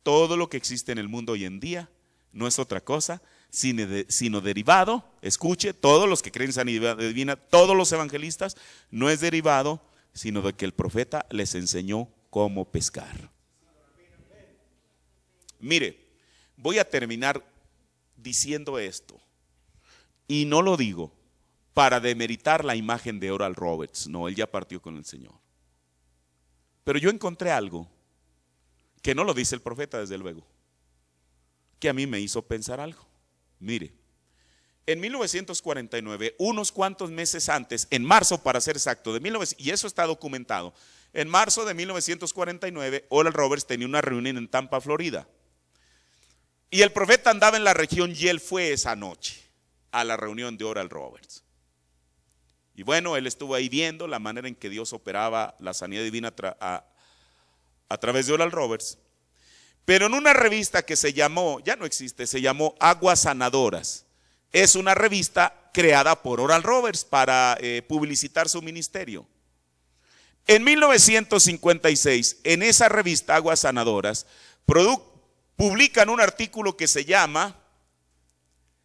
todo lo que existe en el mundo hoy en día no es otra cosa sino derivado, escuche, todos los que creen en sanidad divina, todos los evangelistas, no es derivado sino de que el profeta les enseñó cómo pescar. Mire, voy a terminar diciendo esto, y no lo digo para demeritar la imagen de Oral Roberts, no, él ya partió con el Señor. Pero yo encontré algo que no lo dice el profeta, desde luego, que a mí me hizo pensar algo. Mire, en 1949, unos cuantos meses antes, en marzo para ser exacto, y eso está documentado, en marzo de 1949, Oral Roberts tenía una reunión en Tampa, Florida. Y el profeta andaba en la región y él fue esa noche a la reunión de Oral Roberts. Y bueno, él estuvo ahí viendo la manera en que Dios operaba la sanidad divina a través de Oral Roberts. Pero en una revista que se llamó, ya no existe, se llamó Aguas Sanadoras. Es una revista creada por Oral Roberts para publicitar su ministerio. En 1956, en esa revista Aguas Sanadoras, publican un artículo que se llama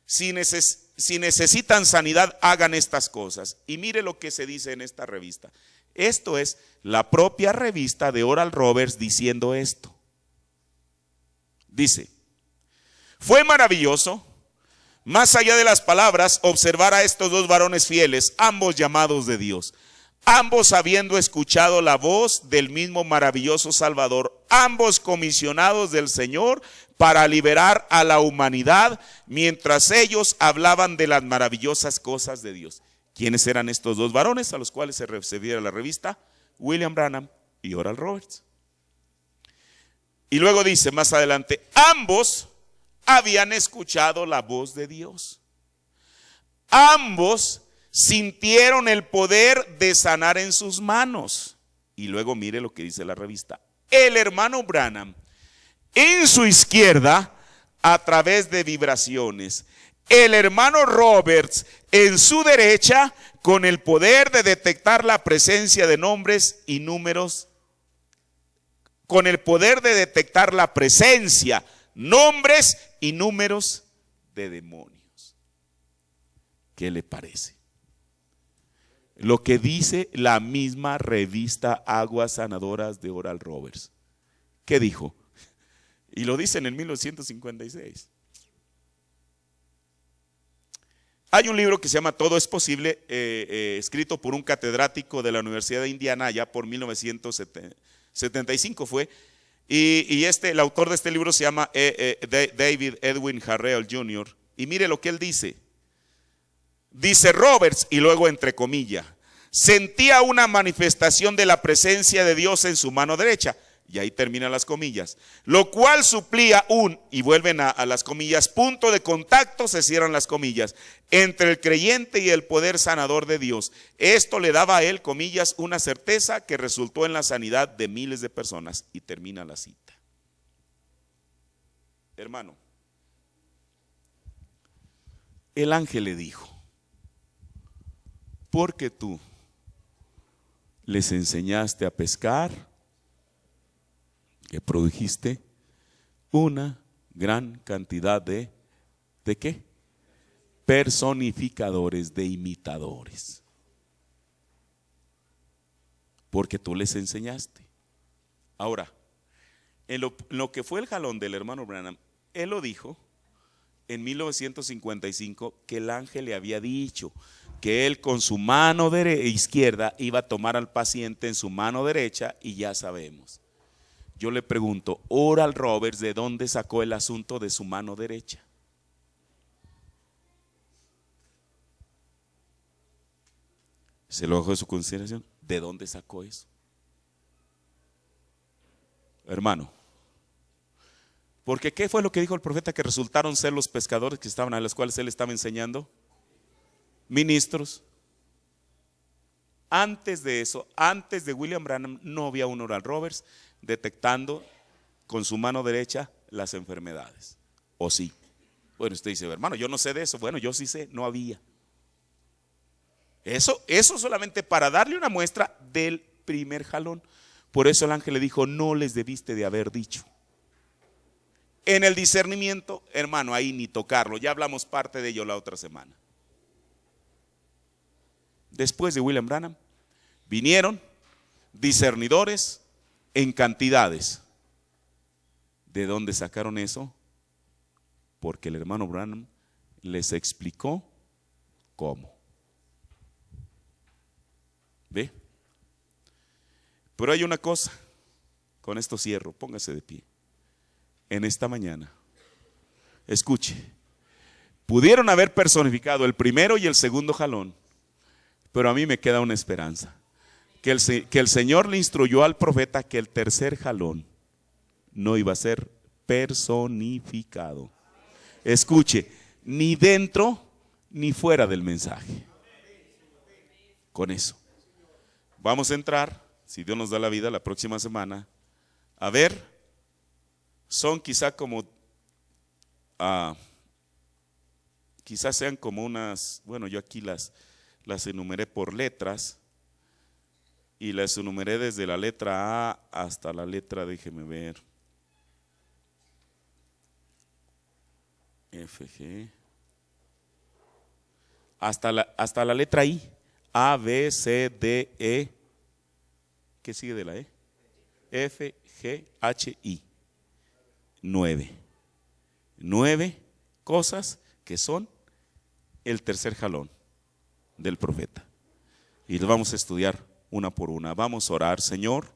si necesitan sanidad, hagan estas cosas. Y mire lo que se dice en esta revista. Esto es la propia revista de Oral Roberts diciendo esto. Dice, fue maravilloso, más allá de las palabras, observar a estos dos varones fieles, ambos llamados de Dios, ambos habiendo escuchado la voz del mismo maravilloso Salvador, ambos comisionados del Señor para liberar a la humanidad, mientras ellos hablaban de las maravillosas cosas de Dios. ¿Quiénes eran estos dos varones a los cuales se refiere la revista? William Branham y Oral Roberts. Y luego dice más adelante, ambos habían escuchado la voz de Dios. Ambos sintieron el poder de sanar en sus manos. Y luego mire lo que dice la revista. El hermano Branham en su izquierda a través de vibraciones. El hermano Roberts en su derecha con el poder de detectar la presencia de nombres y números. Con el poder de detectar la presencia, nombres y números de demonios. ¿Qué le parece? Lo que dice la misma revista Aguas Sanadoras de Oral Roberts. ¿Qué dijo? Y lo dicen en 1956. Hay un libro que se llama Todo es posible, escrito por un catedrático de la Universidad de Indiana ya por 1975 fue, y el autor de este libro se llama David Edwin Harrell Jr. Y mire lo que él dice. Dice Roberts, y luego entre comillas, sentía una manifestación de la presencia de Dios en su mano derecha. Y ahí terminan las comillas. Lo cual suplía y vuelven a las comillas, punto de contacto, se cierran las comillas, entre el creyente y el poder sanador de Dios. Esto le daba a él, comillas, una certeza que resultó en la sanidad de miles de personas. Y termina la cita. Hermano, el ángel le dijo, porque tú les enseñaste a pescar, que produjiste una gran cantidad ¿de qué? Personificadores, de imitadores. Porque tú les enseñaste. Ahora, en lo que fue el jalón del hermano Branham, él lo dijo en 1955, que el ángel le había dicho que él con su mano izquierda iba a tomar al paciente en su mano derecha, y ya sabemos. Yo le pregunto, Oral Roberts, ¿de dónde sacó el asunto de su mano derecha? ¿Se lo dejo de su consideración? ¿De dónde sacó eso? Hermano, porque ¿qué fue lo que dijo el profeta? Que resultaron ser los pescadores que estaban, a los cuales él estaba enseñando, ministros. Antes de eso, antes de William Branham, no había un Oral Roberts detectando con su mano derecha las enfermedades. ¿O sí? Bueno, usted dice, hermano, yo no sé de eso. Bueno, yo sí sé, no había. Eso solamente para darle una muestra del primer jalón. Por eso el ángel le dijo, no les debiste de haber dicho. En el discernimiento, hermano, ahí ni tocarlo. Ya hablamos parte de ello la otra semana. Después de William Branham, vinieron discernidores en cantidades. ¿De dónde sacaron eso? Porque el hermano Branham les explicó cómo. ¿Ve? Pero hay una cosa, con esto cierro, póngase de pie. En esta mañana, escuche, pudieron haber personificado el primero y el segundo jalón, pero a mí me queda una esperanza, que el Señor le instruyó al profeta que el tercer jalón no iba a ser personificado. Escuche, ni dentro ni fuera del mensaje. Con eso vamos a entrar, si Dios nos da la vida, la próxima semana, a ver. Son quizá como, quizás sean como unas, bueno, yo aquí las enumeré por letras, y las enumeré desde la letra A hasta la letra, déjeme ver, F, G, hasta la letra I, A, B, C, D, E, ¿qué sigue de la E? F, G, H, I. 9 cosas que son el tercer jalón del profeta. Y los vamos a estudiar una por una. Vamos a orar. Señor,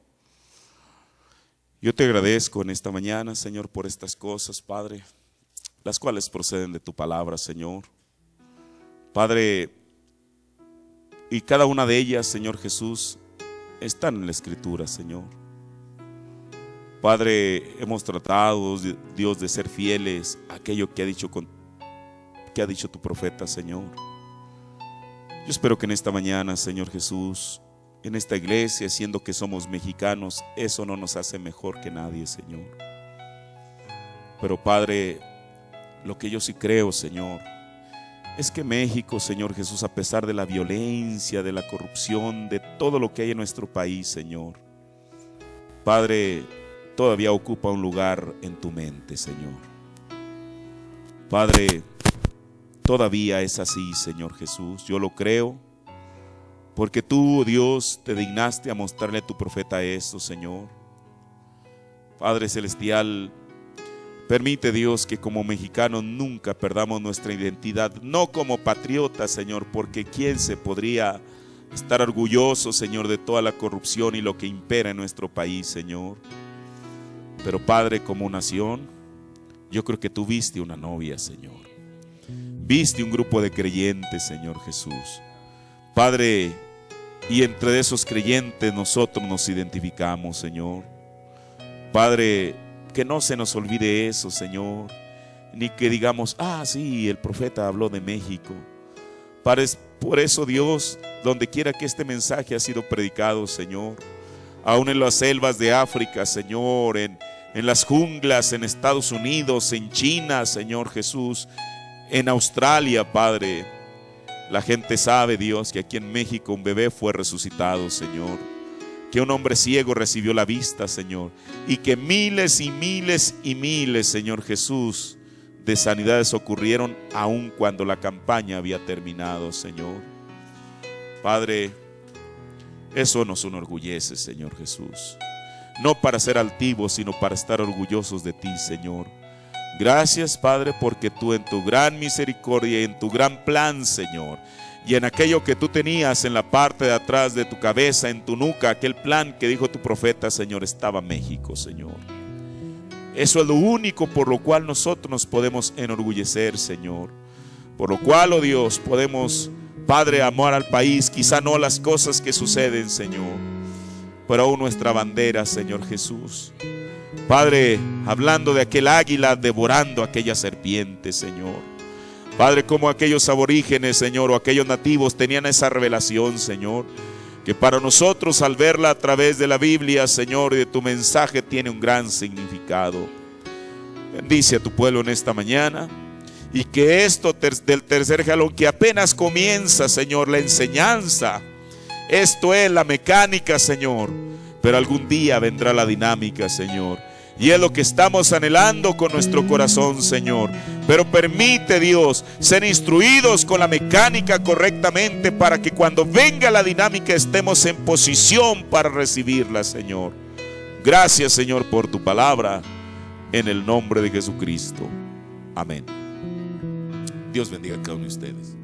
yo te agradezco en esta mañana, Señor, por estas cosas, Padre, las cuales proceden de tu palabra, Señor. Padre, y cada una de ellas, Señor Jesús, están en la Escritura, Señor. Padre, hemos tratado, Dios, de ser fieles a aquello que ha dicho tu profeta, Señor. Yo espero que en esta mañana, Señor Jesús, en esta iglesia, siendo que somos mexicanos, eso no nos hace mejor que nadie, Señor. Pero Padre, lo que yo sí creo, Señor, es que México, Señor Jesús, a pesar de la violencia, de la corrupción, de todo lo que hay en nuestro país, Señor, Padre, todavía ocupa un lugar en tu mente, Señor. Padre, todavía es así, Señor Jesús. Yo lo creo, porque tú, Dios, te dignaste a mostrarle a tu profeta eso, Señor. Padre celestial, permite, Dios, que como mexicanos nunca perdamos nuestra identidad, no como patriotas, Señor, porque ¿quién se podría estar orgulloso, Señor, de toda la corrupción y lo que impera en nuestro país, Señor? Pero Padre, como nación, yo creo que tú viste una novia, Señor. Viste un grupo de creyentes, Señor Jesús. Padre, y entre esos creyentes nosotros nos identificamos, Señor. Padre, que no se nos olvide eso, Señor. Ni que digamos, sí, el profeta habló de México. Padre, por eso, Dios, donde quiera que este mensaje ha sido predicado, Señor, aún en las selvas de África, Señor, en las junglas, en Estados Unidos, en China, Señor Jesús, en Australia, Padre, la gente sabe, Dios, que aquí en México un bebé fue resucitado, Señor, que un hombre ciego recibió la vista, Señor, y que miles y miles y miles, Señor Jesús, de sanidades ocurrieron aun cuando la campaña había terminado, Señor. Padre, eso nos enorgullece, Señor Jesús. No para ser altivos, sino para estar orgullosos de ti, Señor. Gracias, Padre, porque tú en tu gran misericordia y en tu gran plan, Señor, y en aquello que tú tenías en la parte de atrás de tu cabeza, en tu nuca, aquel plan que dijo tu profeta, Señor, estaba México, Señor. Eso es lo único por lo cual nosotros nos podemos enorgullecer, Señor. Por lo cual, oh Dios, podemos, Padre, amar al país, quizá no las cosas que suceden, Señor, pero aún nuestra bandera, Señor Jesús. Padre, hablando de aquel águila devorando aquella serpiente, Señor. Padre, como aquellos aborígenes, Señor, o aquellos nativos tenían esa revelación, Señor, que para nosotros al verla a través de la Biblia, Señor, y de tu mensaje tiene un gran significado. Bendice a tu pueblo en esta mañana, y que esto del tercer jalón, que apenas comienza, Señor, la enseñanza, esto es la mecánica, Señor, pero algún día vendrá la dinámica, Señor. Y es lo que estamos anhelando con nuestro corazón, Señor. Pero permite, Dios, ser instruidos con la mecánica correctamente, para que cuando venga la dinámica estemos en posición para recibirla, Señor. Gracias, Señor, por tu palabra, en el nombre de Jesucristo. Amén. Dios bendiga a cada uno de ustedes.